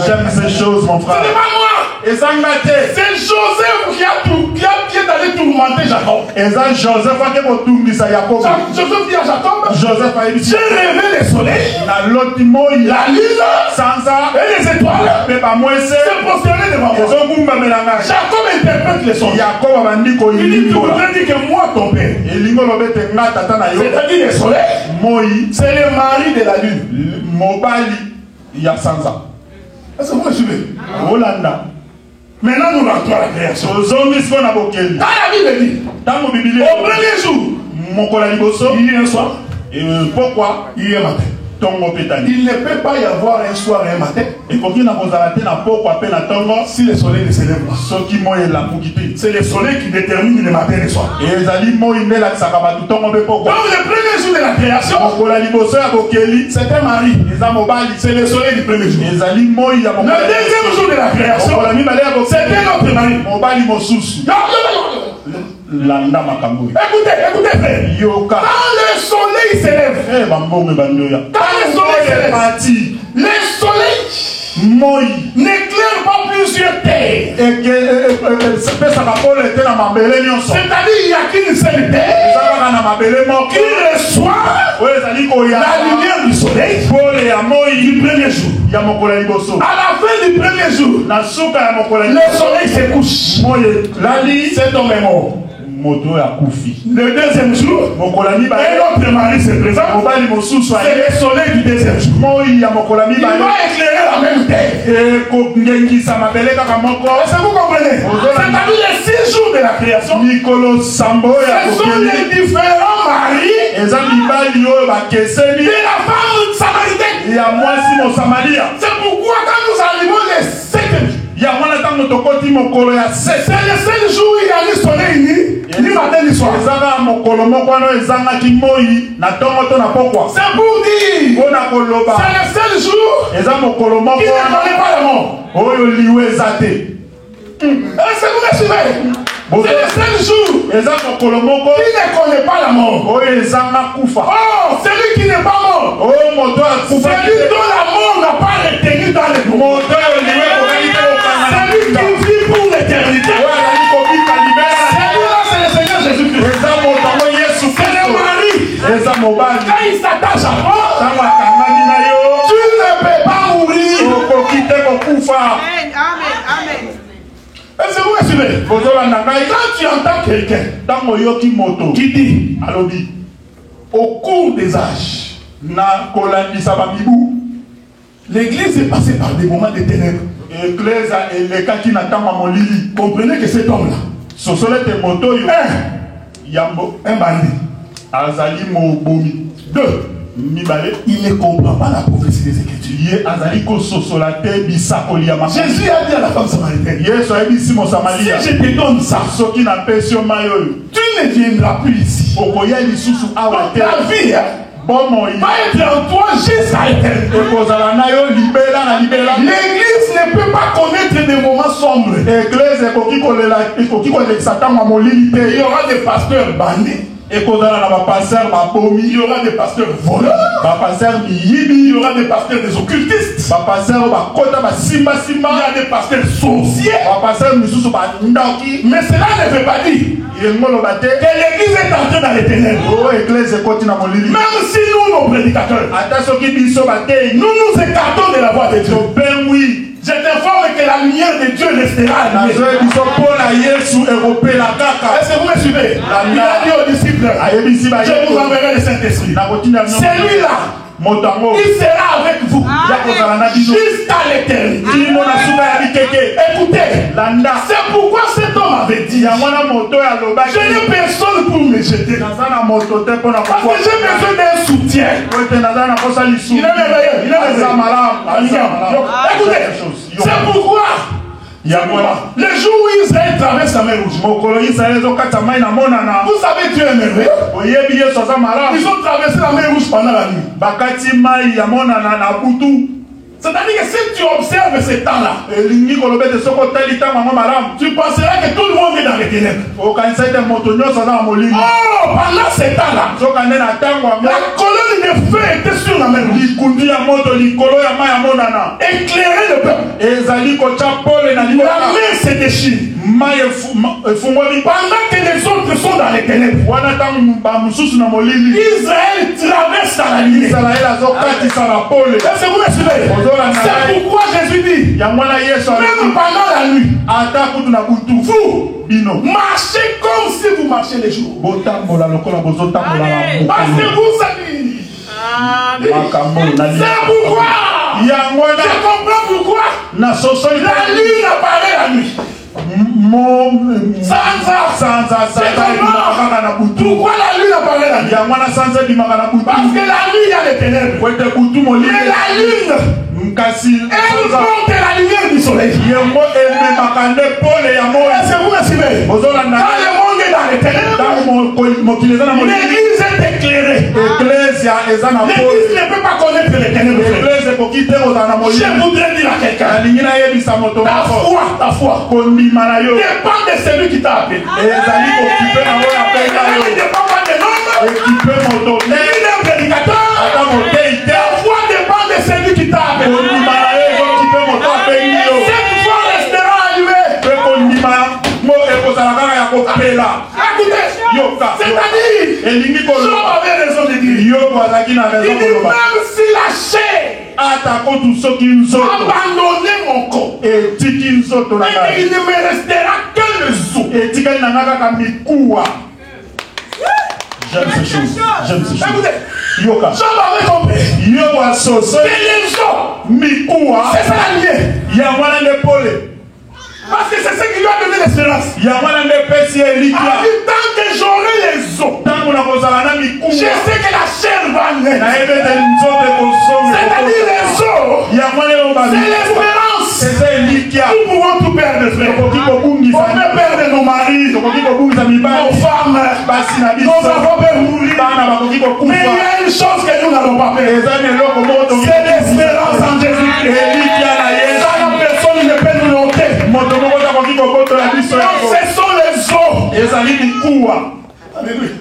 Speaker 2: J'aime ces choses mon
Speaker 1: Ce
Speaker 2: frère.
Speaker 1: n'est pas moi.
Speaker 2: ezanga te.
Speaker 1: C'est Joseph qui est allé tourmenter Jacob.
Speaker 2: eza Joseph ake kotungisa Yakobo.
Speaker 1: Joseph dit à Jacob,
Speaker 2: Joseph ayebisi
Speaker 1: j'ai rêvé le soleil,
Speaker 2: naloti moi
Speaker 1: la lune
Speaker 2: sanza
Speaker 1: et les étoiles.
Speaker 2: mpe bamwese
Speaker 1: C'est prosterné devant moi.
Speaker 2: ezogumbamela ngai.
Speaker 1: Jacob interprète les songes.
Speaker 2: Yakobo abandi
Speaker 1: Il dit, tu
Speaker 2: koyilimbola
Speaker 1: voudrais dire que moi, ton père,
Speaker 2: elingi oloba ete nga tata na yo
Speaker 1: c'est-à-dire le soleil,
Speaker 2: moi
Speaker 1: c'est le mari de la lune.
Speaker 2: mobali ya sanza.
Speaker 1: Est-ce que vous me suivez?
Speaker 2: olanda
Speaker 1: Maintenant, nous rentrons à la création.
Speaker 2: tozongi siko na bokeli.
Speaker 1: Quand la Bible dit,
Speaker 2: ntango bibili
Speaker 1: au premier jour,
Speaker 2: mokolo ya liboso
Speaker 1: il y a un soir,
Speaker 2: pokwa
Speaker 1: il y a un matin.
Speaker 2: ntongo petani
Speaker 1: Il ne peut pas y avoir un soir et un matin
Speaker 2: ekoki na kozala te na pokwa mpe na ntongo
Speaker 1: si le soleil ne se lève pas.
Speaker 2: soki moi elamuki te.
Speaker 1: C'est le soleil qui détermine le matin et le soir.
Speaker 2: ezali moi nde elakisaka bato ntongo mpe pokwa.
Speaker 1: Donc le premier jour de la création,
Speaker 2: mokolo ya liboso ya bokeli
Speaker 1: c'est un mari.
Speaker 2: eza mobali.
Speaker 1: C'est le soleil du premier jour.
Speaker 2: ezali moi ya
Speaker 1: Le deuxième jour de la création,
Speaker 2: mokolo ya mibale ya
Speaker 1: c'est
Speaker 2: bokeli
Speaker 1: un autre mari.
Speaker 2: mobali mosusu. landa makambo oyo.
Speaker 1: Écoutez, frère.
Speaker 2: yoka
Speaker 1: Quand le soleil s'élève,
Speaker 2: bambongo bandoya
Speaker 1: quand le soleil s'élève,
Speaker 2: mati
Speaker 1: le soleil
Speaker 2: moi
Speaker 1: n'éclaire pas plusieurs terres.
Speaker 2: epesaka pole ete na mabele nyonso.
Speaker 1: C'est-à-dire il n'y a qu'une seule terre
Speaker 2: eza kaka na mabele moko
Speaker 1: qui reçoit
Speaker 2: oyo ezali
Speaker 1: la
Speaker 2: koyaka
Speaker 1: lumière du soleil
Speaker 2: pole ya moi
Speaker 1: du premier jour.
Speaker 2: ya mokolo ya liboso.
Speaker 1: À la fin du premier jour,
Speaker 2: na suka ya mokolo ya
Speaker 1: le
Speaker 2: liboso
Speaker 1: soleil se couche.
Speaker 2: moi elali
Speaker 1: Cet homme est mort.
Speaker 2: moto oyo akufi.
Speaker 1: Le deuxième jour,
Speaker 2: mokolo ya
Speaker 1: un
Speaker 2: mibale
Speaker 1: autre mari se présente.
Speaker 2: mobali mosusu
Speaker 1: C'est
Speaker 2: aye
Speaker 1: le soleil du deuxième jour.
Speaker 2: moi ya mokolo ya
Speaker 1: Il
Speaker 2: mibale
Speaker 1: va éclairer la la même terre. Est-ce que vous comprenez? C'est-à-dire les 6 jours de la création. Ce sont les différents maris de la femme samaritaine. C'est pourquoi quand nous arrivons les 7 jours, c'est le seul jour où il y a le soleil ni matin ni soir. C'est pour dire, c'est le seul jour qui ne connaît pas la mort. Est-ce que vous me suivez? C'est le seul jour qui ne connaît pas la mort. Oh, celui qui n'est pas mort. Celui dont la mort n'a pas retenu dans les mots. Celui qui vit pour l'éternité. Celui-là, c'est le Seigneur Jésus-Christ. C'est le mari. Quand il s'attache à moi, tu ne peux pas mourir. Amen. Est-ce que vous me suivez? Quand tu entends quelqu'un qui dit au cours des âges, l'église est passée par des moments de ténèbres. Comprenez que cet homme-là, un bandit. 2. Il ne comprend pas la prophétie des Écritures. Jésus a dit à la femme samaritaine, si je te donne ça, tu ne viendras plus ici. Donc la vie va être en toi jusqu'à l'éternité. L'église ne peut pas connaître des moments sombres. Il y aura des pasteurs bandits. Il y aura des pasteurs voleurs. Il y aura des pasteurs des occultistes. Il y a des pasteurs sorciers. Mais cela ne veut pas dire que l'église est entrée dans les ténèbres. Même si nous, nos prédicateurs, nous nous écartons de la voie de Dieu, je t'informe que la lumière de Dieu restera allumée. Est-ce que vous me suivez? Il a dit aux disciples, je vous enverrai le Saint-Esprit. Celui-là, il sera avec vous jusqu'à l'éternité. Écoutez, c'est pourquoi cet homme avait dit, je n'ai personne pour me jeter. Parce que j'ai besoin d'un soutien. Il est merveilleux. Écoutez, c'est pourquoi le jour où Israël traverse la mer rouge, vous savez, Dieu est merveilleux. Ils ont traversé la mer rouge pendant la nuit. C'est-à-dire que si tu observes ce temps-là, tu penseras que tout le monde est dans les ténèbres. Oh, pendant ce temps-là, la colonne de feu était sur la mer rouge. Éclairer le peuple. La mer se déchire. Pendant que les autres sont dans les ténèbres, Israël traverse dans la lumière. Est-ce que vous me suivez? C'est pourquoi Jésus dit, même pendant la nuit, vous marchez comme si vous marchez les jours. Parce que vous savez. C'est pourquoi je comprends pourquoi la lune apparaît la nuit. Pourquoi la lune apparaît la nuit? Parce que la nuit il y a les ténèbres. Mais la lune, elle porte la lumière du soleil. Est-ce que vous me suivez? Quand le monde est dans les ténèbres, l'église est éclairée. L'église ne peut pas connaître les ténèbres. Je voudrais dire à quelqu'un, ta foi dépend de celui qui t'a appelé. Il ne dépend pas de l'homme, ni d'un prédicateur. Ta foi dépend de celui qui t'a appelé. Cette foi restera allumée. C'est-à-dire, Job avait raison de dire, il dit même si la chair abandonné mon corps, et il ne me restera que le zoo. J'aime ces choses. Job avait compris que les eaux Mikoua.
Speaker 2: C'est ça la lumière.
Speaker 1: Yamwana de Pole.
Speaker 2: Parce que c'est ce qui lui a donné l'espérance.
Speaker 1: Yamwana de Pessi et Likia.
Speaker 2: Tant que j'aurai les os, je sais que la chair va naître. C'est-à-dire les os. C'est l'espérance. Nous pouvons tout perdre, frère. On peut perdre nos maris, nos femmes, nos enfants peuvent mourir. Mais il y a une chose que nous n'allons pas perdre. C'est l'espérance en Jésus-Christ. La personne ne peut nous ôter. Ce sont les os. Alléluia.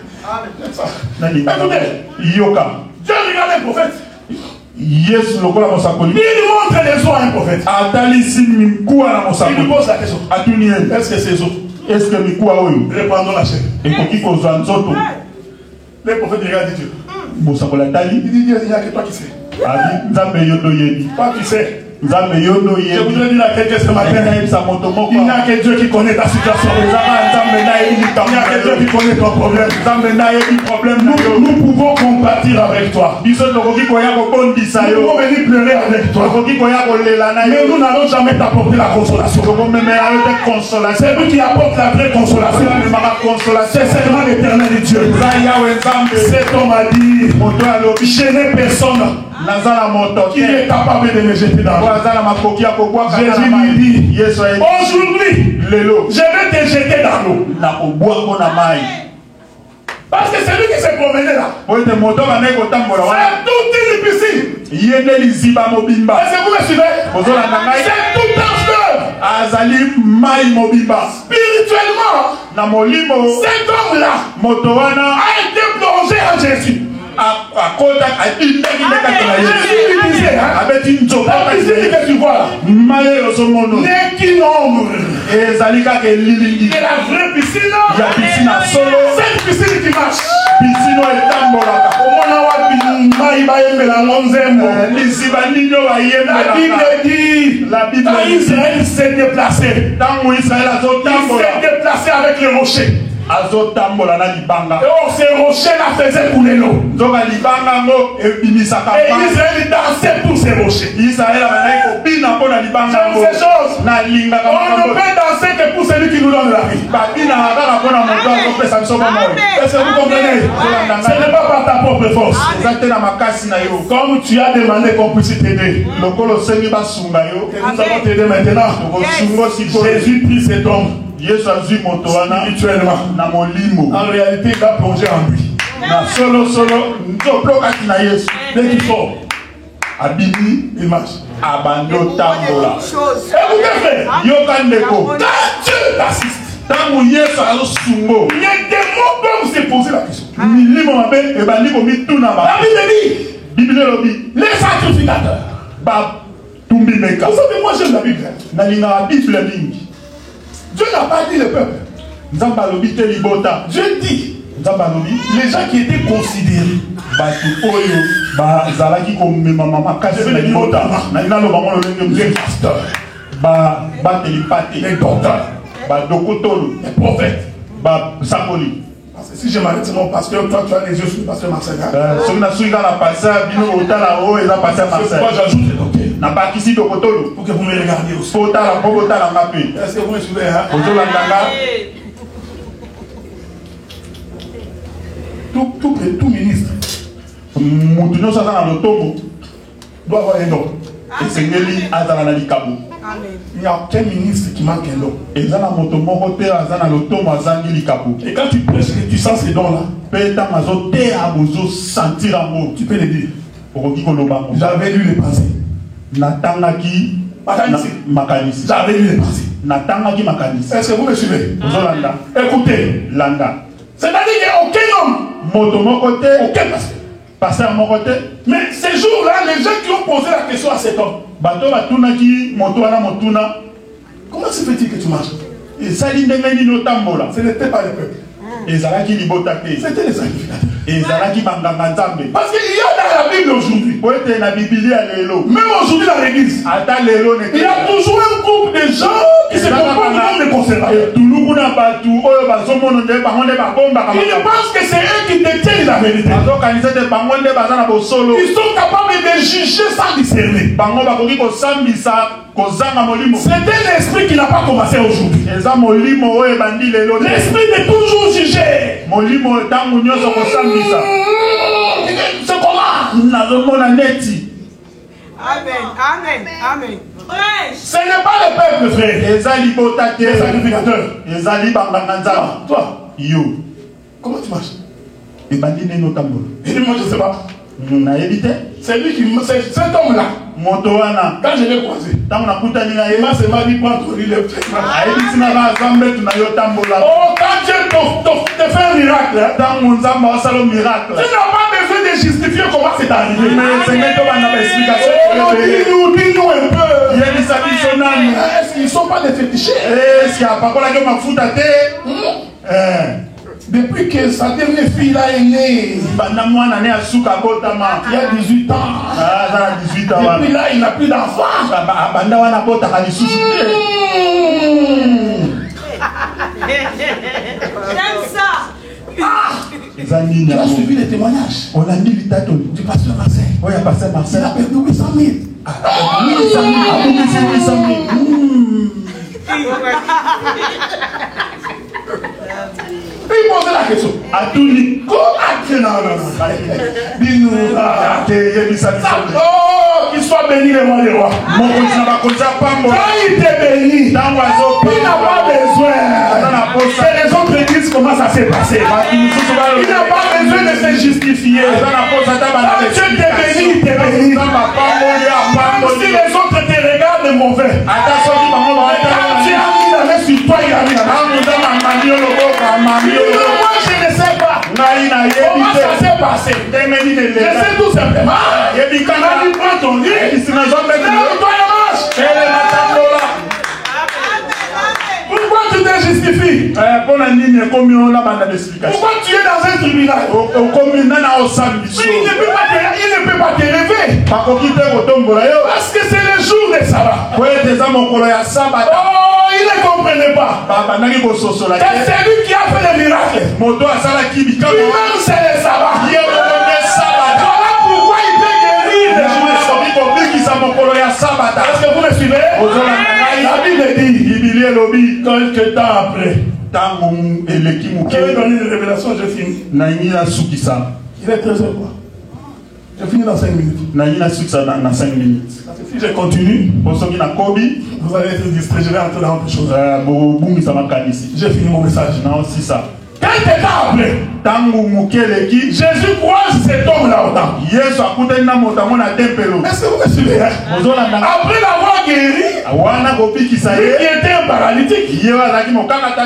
Speaker 2: Écoutez, Dieu regarde un prophète. Il montre les os à un prophète. Il lui pose la question. Est-ce que ces os? Répandons la chair. Les prophètes regardent Dieu. Il dit Dieu, il n'y a que toi qui sais. Toi tu sais. Je voudrais dire à quelqu'un ce matin, il n'y a que Dieu qui connaît ta situation. Il n'y a que Dieu qui connaît ton problème. Nous pouvons compatir avec toi. Nous pouvons venir pleurer avec toi. Mais nous n'allons jamais t'apporter la consolation. C'est lui qui apporte la vraie consolation. C'est seulement l'éternel Dieu. Cet homme a dit, je n'ai personne qui est capable de me jeter dans l'eau. Jésus lui dit, aujourd'hui, je vais te jeter dans l'eau. Parce que c'est lui qui s'est promené là. C'est toute une piscine. Est-ce que vous me suivez? C'est tout un fleuve. Spirituellement, cet homme-là a été plongé en Jésus. Jésus lui disait, la piscine que tu vois là n'est qu'une ombre de la vraie piscine. Cette piscine qui marche. La Bible dit, quand Israël s'est déplacé, il s'est déplacé avec les rochers. Et oh, ces rochers la faisaient couler l'eau. Et Israël dansait pour ces rochers. J'aime ces choses. On ne peut danser que pour celui qui nous donne la vie. Est-ce que vous comprenez? Ce n'est pas par ta propre force. Comme tu as demandé qu'on puisse t'aider, et nous allons t'aider maintenant. Jésus prit cet homme. Spirituellement. En réalité, il a plongé en lui. Dès qu'il sort, il marche. Écoutez, frère, quand Dieu t'assiste, il y a des mots peuvent se poser la question. La Bible dit, les sacrificateurs. Vous savez, moi j'aime la Bible. Dieu n'a pas dit le peuple. Dieu dit les gens qui étaient considérés. Les pasteurs, les docteurs, les prophètes. Parce que si je m'arrête sur mon pasteur, toi tu as les yeux sur le pasteur Marcel. Moi j'ajoute les docteurs. Pour que vous me regardiez aussi. Est-ce que vous me suivez? Tout ministre doit avoir un don. Il n'y a aucun ministre qui manque un don. Et quand tu prêches que tu sens ces dons-là, tu peux le dire. J'avais lu les pensées. J'avais lu les pensées. Est-ce que vous me suivez? Écoutez. C'est-à-dire qu'il n'y a aucun homme, aucun pasteur. Mais ces jours-là, les gens qui ont posé la question à cet homme, comment se fait-il que tu marches? Ce n'était pas le peuple. C'était les sacrificateurs.
Speaker 1: Parce qu'il y a dans la Bible aujourd'hui, même aujourd'hui dans l'église, il y a toujours un groupe de gens qui se comportent comme des conservateurs. Ils pensent que c'est eux qui détiennent la vérité. Ils sont capables de juger sans discerner. C'est un esprit qui n'a pas commencé aujourd'hui. L'esprit de toujours juger. C'est comment?
Speaker 3: Amen, amen, amen.
Speaker 1: Ce n'est pas le peuple, frère. Les sacrificateurs. Toi, comment tu marches? Et moi, je ne sais pas. C'est lui qui me. Cet homme-là. Quand je l'ai croisé, il m'a seulement dit prends ton lit, lève-toi. Oh, quand Dieu te fait un miracle, tu n'as pas besoin de justifier comment c'est arrivé. Dis-nous un peu. Est-ce qu'ils ne sont pas des fétichés? Depuis que sa dernière fille là est née, il y a 18 ans. Depuis là, il n'a plus d'enfant.
Speaker 3: J'aime ça.
Speaker 1: Tu as suivi les témoignages du pasteur Marseille. Il a perdu 800 000. 800 000. Il pose la question. Qu'il soit béni le roi des rois. Quand il t'est béni, il n'a pas besoin que les autres disent comment ça s'est passé. Il n'a pas besoin de se justifier. Quand Dieu t'est béni, il t'est béni. Même si les autres te regardent mauvais, quand tu as mis la main sur toi, il a mis la main. Moi, je ne sais pas comment ça s'est passé. Je sais tout simplement. Quand tu prends ton lit, lève-toi et marche. Pourquoi tu te justifies? Pourquoi tu es dans un tribunal? Il ne peut pas te lever. Parce que c'est le jour de sabbat. Oh, il ne comprenait pas. C'est lui qui a fait le miracle. Lui-même, c'est le sabbat. Voilà pourquoi il peut guérir les jours. Est-ce que vous me suivez? La Bible dit, quelque temps après, je vais donner une révélation, je finis. Il est 13h. Je finis dans 5 minutes. Si je continue, vous allez être distrait, je vais entrer dans autre chose. J'ai fini mon message. Quelques temps après, Jésus croise cet homme-là au temple. Est-ce que vous me suivez? Après l'avoir guéri, lui qui était un paralytique,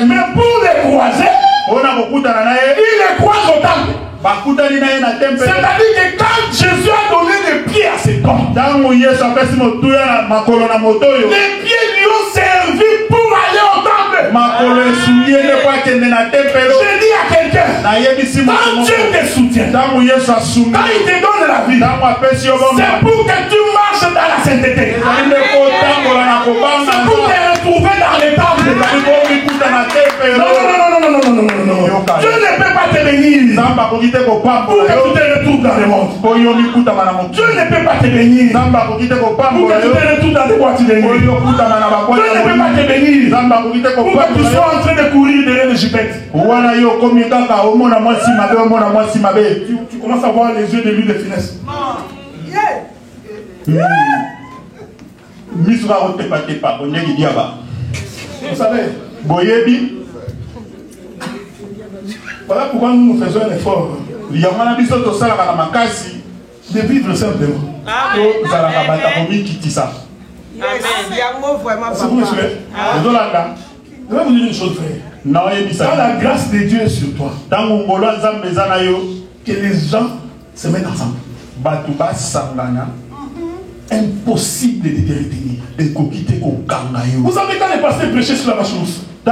Speaker 1: mais pour les croiser, il les croise au temple. C'est-à-dire que quand Jésus a donné les pieds à cet homme, les pieds lui ont servi pour aller au temple. Je dis à quelqu'un, quand Dieu te soutient, quand il te donne la vie, c'est pour que tu marches dans la sainteté. C'est pour te retrouver dans les temples. Non. Dieu ne peut pas te bénir pour que tu te retrouves dans le monde. Dieu ne peut pas te bénir pour que tu te retrouves dans les voitures de nuit. Dieu ne peut pas te bénir pour que tu sois en train de courir derrière les jipettes. Tu commences à voir les yeux de lui de finesse. Vous savez, voilà pourquoi nous faisons un effort de vivre simplement. Je vais vous dire une chose, frère. Quand la grâce de Dieu est sur toi, que les gens se mettent ensemble, impossible de te retenir. Vous savez, quand les pasteurs prêchaient sur la vache rousse, il a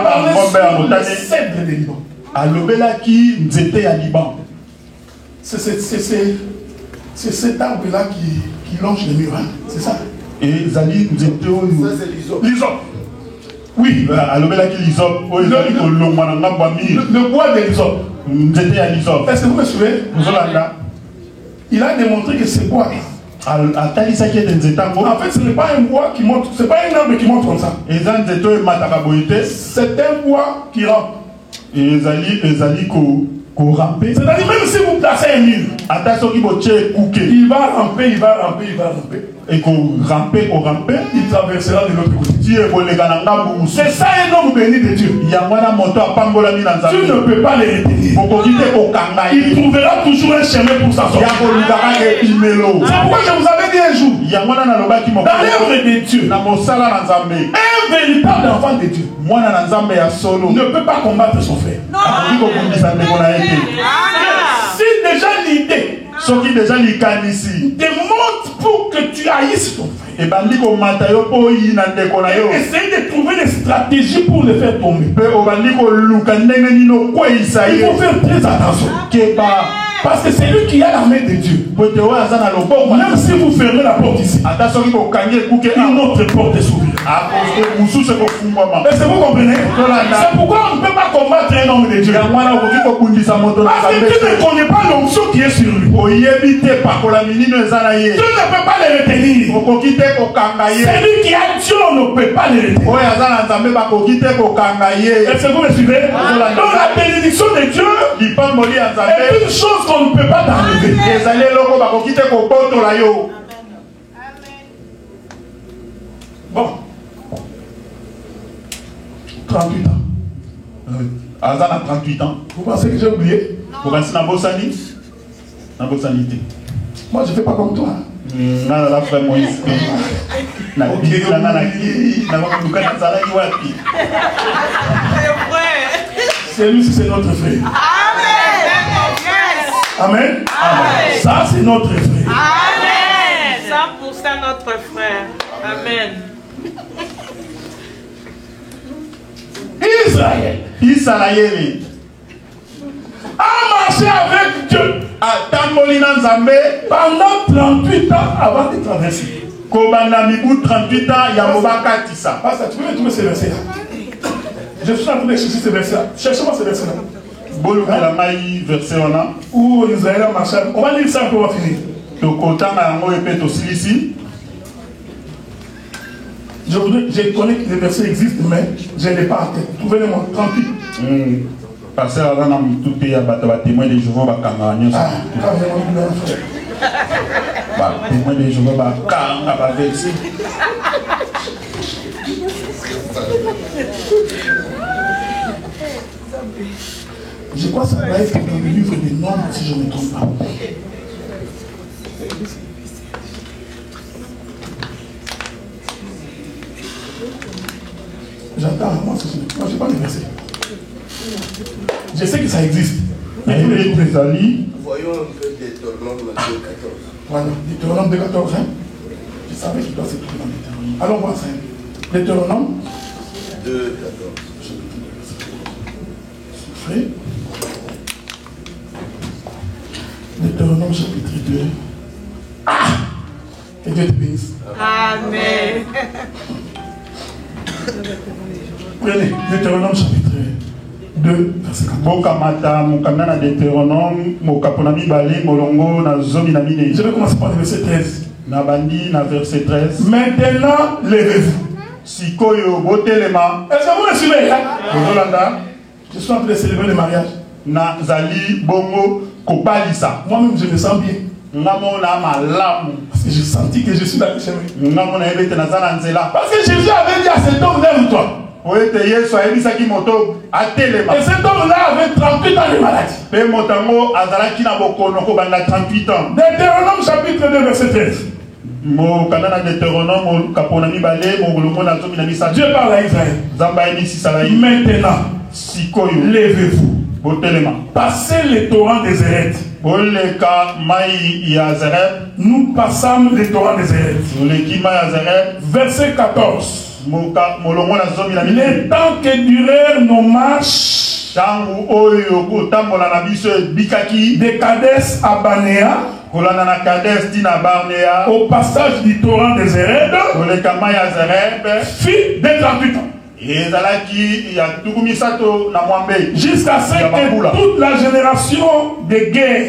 Speaker 1: parlé sur le cèdre de Liban.
Speaker 2: alobelaki nzete ya Liban.
Speaker 1: C'est cet arbre-là qui longe les murs, hein? C'est ça?
Speaker 2: Et Zali nzete oyo.
Speaker 1: Ça c'est l'hysope. Oui.
Speaker 2: Alobelaki l'hysope.
Speaker 1: Le bois de l'hysope.
Speaker 2: Nzete ya l'hysope.
Speaker 1: Est-ce que vous me suivez? Il a démontré que c'est bois. En fait, ce n'est pas un bois qui monte, c'est pas un arbre qui monte comme ça. C'est un bois qui rampe. C'est-à-dire même si vous placez un mur, il va ramper, il va ramper, il va ramper.
Speaker 2: Et qu'on ramper,
Speaker 1: il traversera de l'autre côté. C'est ça un homme béni de Dieu. Tu ne peux pas les retenir. Il trouvera toujours un chemin pour s'asseoir. C'est pourquoi je vous avais dit un jour, dans l'œuvre de Dieu, un véritable enfant de Dieu ne peut pas combattre son frère. Si déjà l'idée démontre pour que tu haïsses ton frère, essaye de trouver des stratégies pour le faire tomber. Il faut faire très attention. Parce que c'est lui qui a la main de Dieu. Même si vous fermez la porte ici, une autre porte est ouverte. Est-ce que vous comprenez? C'est pourquoi on ne peut pas combattre un homme de Dieu. Parce que tu ne connais pas l'onction qui est sur lui. Tu ne peux pas le retenir. Celui qui a Dieu, on ne peut pas le retenir. Est-ce que vous me suivez? Donc la bénédiction de Dieu est une chose qu'on ne peut pas t'enlever. Bon. 38 ans.
Speaker 2: Azana 38 ans.
Speaker 1: Vous pensez que j'ai oublié?
Speaker 2: Vous pensez que
Speaker 1: moi je ne fais pas comme toi. C'est lui, c'est notre frère. Amen. Amen. Ça c'est notre frère.
Speaker 3: Amen. 100% notre frère. Amen.
Speaker 2: Israël
Speaker 1: a marché avec Dieu pendant 38 ans avant de traverser.
Speaker 2: 38 ans,
Speaker 1: Pasteur, tu peux me trouver ce verset-là? Je suis en train de chercher ce verset-là. Cherchez-moi ce verset-là. Où Israël a marché. On va lire ça un peu, on va finir. Je connais que les versets existent, mais je ne l'ai pas en tête. Trouvez-le-moi, 38.
Speaker 2: Parce que tout est à témoin des jours, témoin des jours,
Speaker 1: je crois que ça va être dans le livre des Nombres, si je ne me trompe pas. J'entends, moi je n'ai pas les versets. Je sais que ça existe. Mais
Speaker 2: voyons
Speaker 4: un peu Deutéronome 2.14.
Speaker 1: Voilà, Deutéronome 2.14, hein? Je savais qu'il doit se trouver dans Deutéronome. Allons voir ça. Deutéronome
Speaker 4: 2.14.
Speaker 1: Souffrez. Deutéronome chapitre 2. Ah! Que Dieu te bénisse.
Speaker 3: Amen.
Speaker 1: Prenez Deutéronome chapitre 2, verset 4. Je vais commencer par le verset 13. Maintenant, levez-vous. Est-ce que vous me suivez là? Je suis en train de célébrer le mariage. Moi-même, je me sens bien. Parce que j'ai senti que je suis dans le chemin. Parce que Jésus avait dit à cet homme, lève-toi. Et cet homme-là avait 38 ans de maladie. Deutéronome chapitre 2, verset 13. Dieu parle à Israël. Maintenant, levez-vous. Passez les torrents des Zéret. Nous passons les torrents des Zéret. Verset 14. Les temps que durèrent nos marches
Speaker 2: Tangu oyo kotambola na biso bikaki
Speaker 1: de Kades à Barnea,
Speaker 2: kolanda na Kades tina Barnea
Speaker 1: au passage du torrent des Zéred,
Speaker 2: kolekama ya Zereb
Speaker 1: fille de 38 ans.
Speaker 2: ezalaki ya tuku misato na mwambe
Speaker 1: Jusqu'à ce que toute la génération de guerre,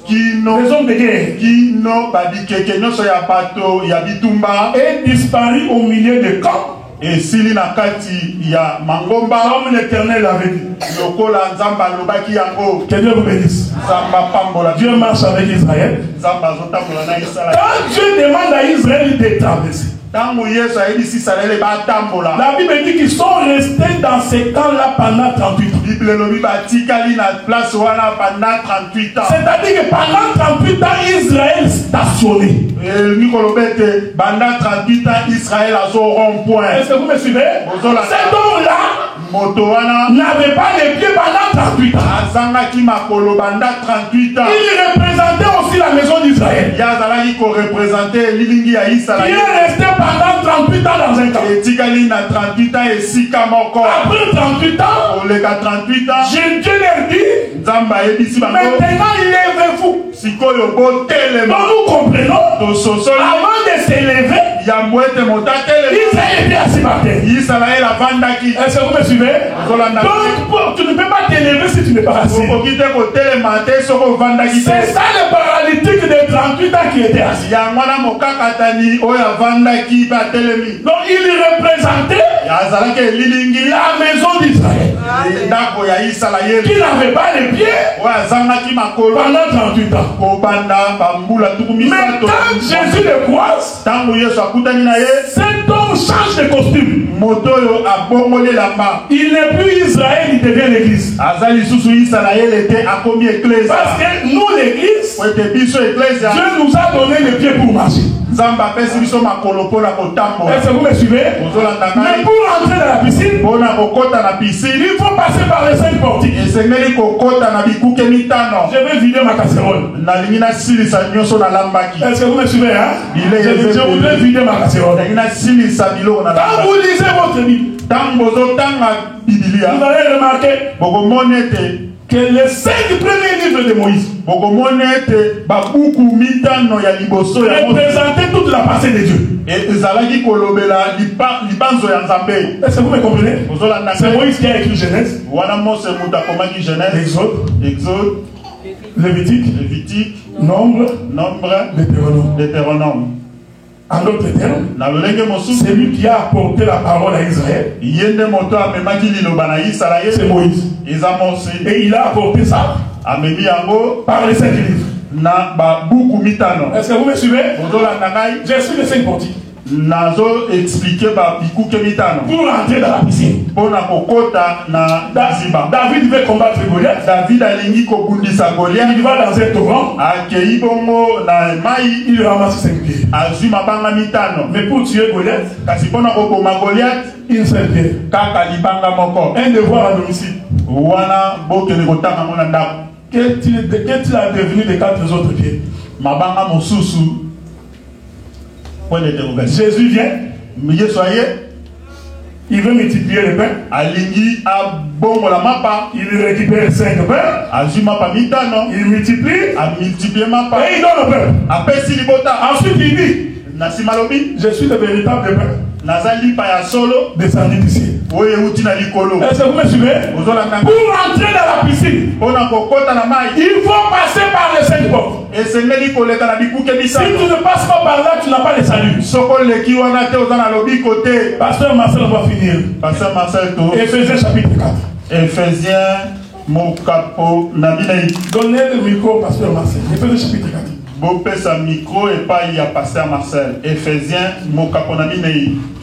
Speaker 1: les hommes de guerre,
Speaker 2: kino badikeke nyonso ya bato ya bitumba
Speaker 1: est disparu au milieu des camps.
Speaker 2: Et sili na kati ya mangomba
Speaker 1: comme l'Éternel l'avait dit.
Speaker 2: Lokola nzamba lobaki yango.
Speaker 1: Que Dieu vous bénisse.
Speaker 2: Nzamba pambola.
Speaker 1: Dieu marche avec Israël.
Speaker 2: Nzamba zotambola na Israël.
Speaker 1: Quand Dieu demande à Israël de traverser,
Speaker 2: la
Speaker 1: Bible dit qu'ils sont restés dans ces camps-là pendant 38 ans. C'est-à-dire que pendant 38 ans, Israël stationné. Est-ce que vous me suivez? Cet homme-là n'avait pas les pieds pendant 38 ans. Il représentait aussi la maison d'Israël. Qui est resté pendant 38 ans dans un camp. Après 38 ans, Dieu leur dit, maintenant levez-vous. Donc nous comprenons, avant de s'élever, Israël était assis par terre. Est-ce que vous me suivez? Donc tu ne peux pas t'élever si tu n'es pas assis. C'est ça le paralytique de 38 ans qui était assis. Donc il représentait la maison d'Israël qui n'avait pas les pieds pendant 38 ans. Mais quand Jésus le croise, cet homme change de costume. Il n'est plus Israël, il devient l'église. Parce que nous, l'église, Dieu nous a donné les pieds pour marcher. Est-ce que vous me suivez? Mais pour entrer dans la piscine, il faut passer par les 5 portiques. Je vais vider ma casserole. Est-ce que vous me suivez? Je voudrais vider ma casserole. Quand vous lisez votre Bible, vous allez remarquer que les 5 premiers livres de Moïse représentaient toute la pensée de Dieu. Est-ce que vous me comprenez? C'est Moïse qui a écrit Genèse, Exode, Lévitique, Nombre, Deutéronome. En d'autres termes, c'est lui qui a apporté la parole à Israël. C'est Moïse. Et il a apporté ça par les 5 livres. Est-ce que vous me suivez? Je suis les 5 portiques.
Speaker 2: Nazo expliquer
Speaker 1: pour entrer dans la piscine. David veut combattre Goliath. Il va dans un torrent. Il ramasse 5 pieds. Mais pour tuer Goliath, une seule pierre. Un devoir à domicile. Qu'est-il a devenu des 4 autres pieds? Jésus vient. Il veut multiplier les pains. Il récupère 5 pains. Il multiplie. Et il donne le pain. Ensuite il dit, je suis le véritable pain descendu du ciel. Est-ce que vous me suivez? Pour entrer dans la piscine, il faut passer par les 5 portes. Si tu ne passes pas par là, tu n'as pas le salut. Pasteur Marcel, on va finir. Éphésiens chapitre 4.
Speaker 2: Éphésiens,
Speaker 1: donnez le micro au pasteur Marcel. Éphésiens chapitre 4.
Speaker 2: Bopesa micro et pas il y a pasteur Marcel. Éphésiens,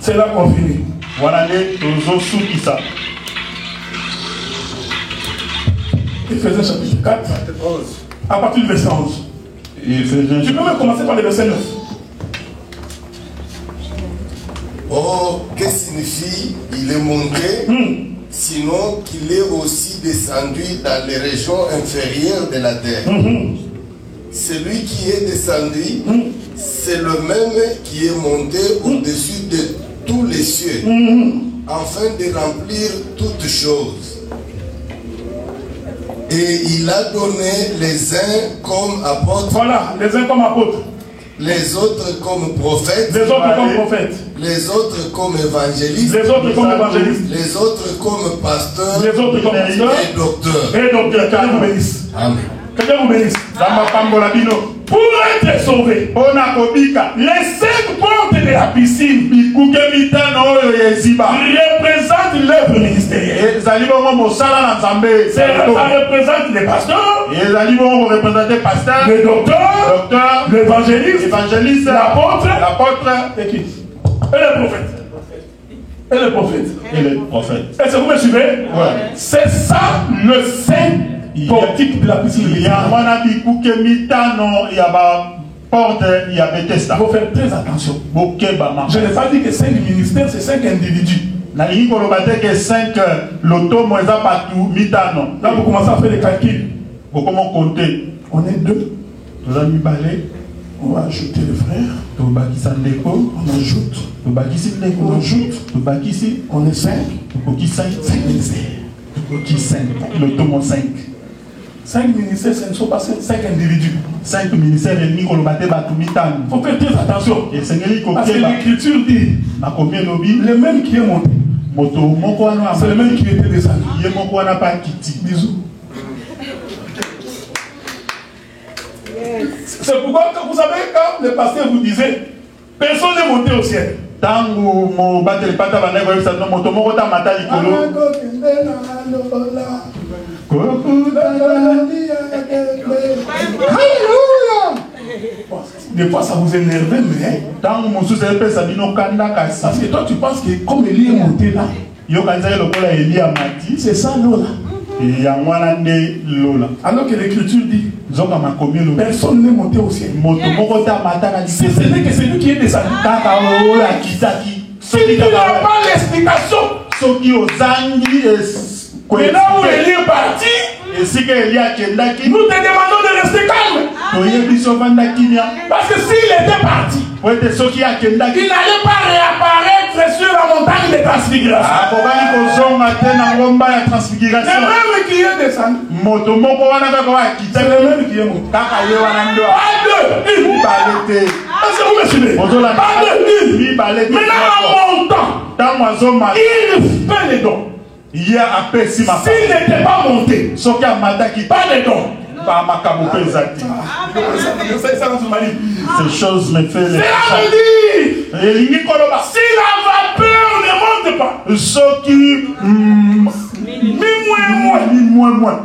Speaker 1: c'est là qu'on finit.
Speaker 2: Voilà les Tozo Kisa.
Speaker 1: Éphésiens chapitre 4. À partir du verset 11. Tu peux même commencer par le verset 9.
Speaker 4: Oh, que signifie il est monté, sinon qu'il est aussi descendu dans les régions inférieures de la terre. Celui qui est descendu, c'est le même qui est monté au-dessus de tous les cieux, afin de remplir toutes choses. Et il a donné les uns comme apôtres.
Speaker 2: Voilà, les uns comme apôtres.
Speaker 4: Les autres comme prophètes.
Speaker 2: Les autres comme prophètes.
Speaker 4: Les autres comme évangélistes.
Speaker 2: Les autres comme évangélistes.
Speaker 4: Les autres comme pasteurs.
Speaker 2: Les autres comme pasteurs.
Speaker 4: Et docteurs.
Speaker 2: Et docteurs. Que Dieu vous bénisse.
Speaker 4: Amen.
Speaker 2: Que Dieu vous bénisse. Pour être sauvé, les 5 portes de la piscine représentent l'œuvre ministérielle. Ça représente les pasteurs, le docteur, l'évangéliste, l'apôtre et qui? Et le prophète. Et le prophète. Est-ce que vous me suivez?
Speaker 1: Ouais.
Speaker 2: C'est ça le saint portique de la piscine. Il faut faire très attention. Je n'ai pas dit que 5 ministères, c'est 5 individus. Là, vous commencez à faire des calculs. On est 2. On va ajouter le frère. On ajoute. On est 5. 5 ministères. 5 ministères, ce ne sont pas 5 individus.
Speaker 1: 5 ministères et demi.
Speaker 2: Il faut faire très attention. Parce que l'écriture dit le même qui est monté, c'est le même qui était descendu. Bisous. C'est pourquoi, vous savez, quand le pasteur vous disait personne n'est monté au ciel. Des fois ça vous énerve, mais parce que toi tu penses que comme Élie est monté là, c'est ça l'eau là. Alors que l'écriture dit personne n'est monté au ciel. Si ce n'est que celui qui est descendu. Si tu n'as pas l'explication, mais là où Élie est parti, nous te demandons de rester calme. Parce que s'il était parti, il n'allait pas réapparaître sur la montagne de transfiguration. Le même qui est descendu, c'est le même qui est monté. Pas deux, une. Est-ce que vous me suivez? Pas deux, une. Maintenant en montant, il fait les dons. S'il n'était pas monté, pas les dons.
Speaker 1: Ces choses me font les
Speaker 2: si la vapeur ne monte pas,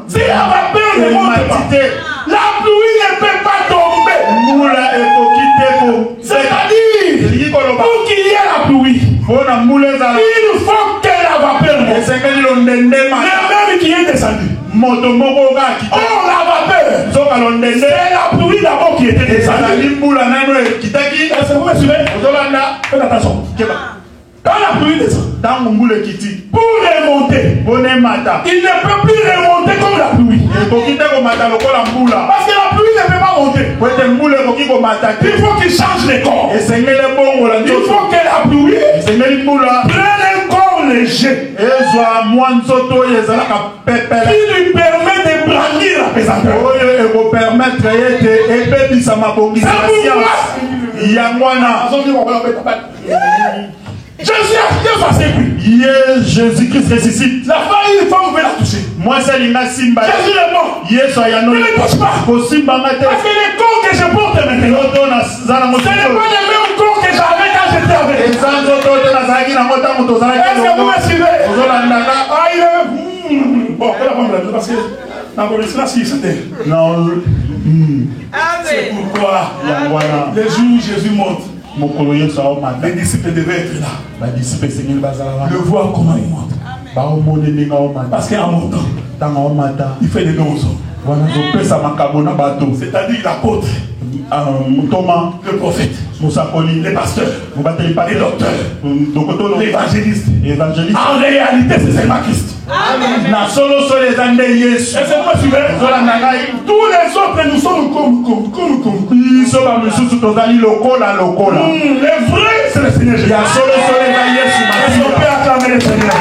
Speaker 2: si la vapeur ne monte pas, la pluie ne peut pas tomber. C'est-à-dire, pour qu'il y ait la pluie, il faut que la vapeur monte. Le même qui est descendu. Oh, la vapeur, c'est la pluie d'abord qui était descendue. Est-ce que vous me suivez? Faites attention. Quand la pluie descend, pour remonter, il ne peut plus remonter comme la pluie. Parce que la pluie ne peut pas monter. Il faut qu'il change les corps. Il faut que la pluie prenne un corps léger qui lui permet de brandir la pesanteur. Jésus-Christ ressuscite. La femme, une femme veut la toucher. Jésus est mort. Ne le touche pas. Parce que les corps que je porte maintenant, ce n'est pas le même corps que j'avais quand j'étais avec. Est-ce que vous me suivez? Bon, parce que dans le là, si c'était. C'est pourquoi les jours où Jésus monte, les disciples devaient être là. Le voir comment il monte. Parce qu'en montant, il fait des dons aux hommes. C'est-à-dire l'apôtre, le prophète, les pasteurs, les docteurs, l'évangéliste. En réalité, c'est seulement Christ. Amen. Est-ce que vous suivez? Tous les autres, nous sommes comme. Les vrais, c'est le Seigneur Jésus. Est-ce qu'on peut acclamer le Seigneur?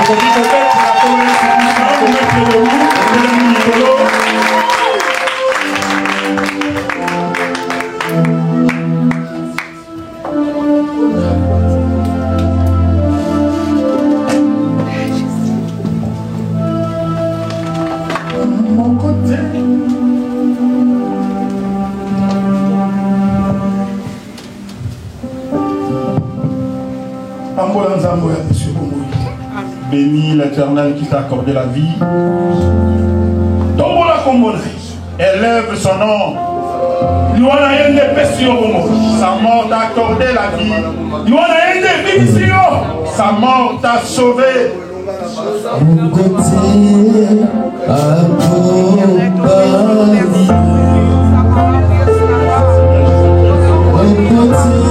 Speaker 2: Bénis l'Éternel qui t'a accordé la vie. Élève son nom. Sa mort t'a accordé la vie. Sa mort t'a sauvé.
Speaker 5: Mon côté accompagné.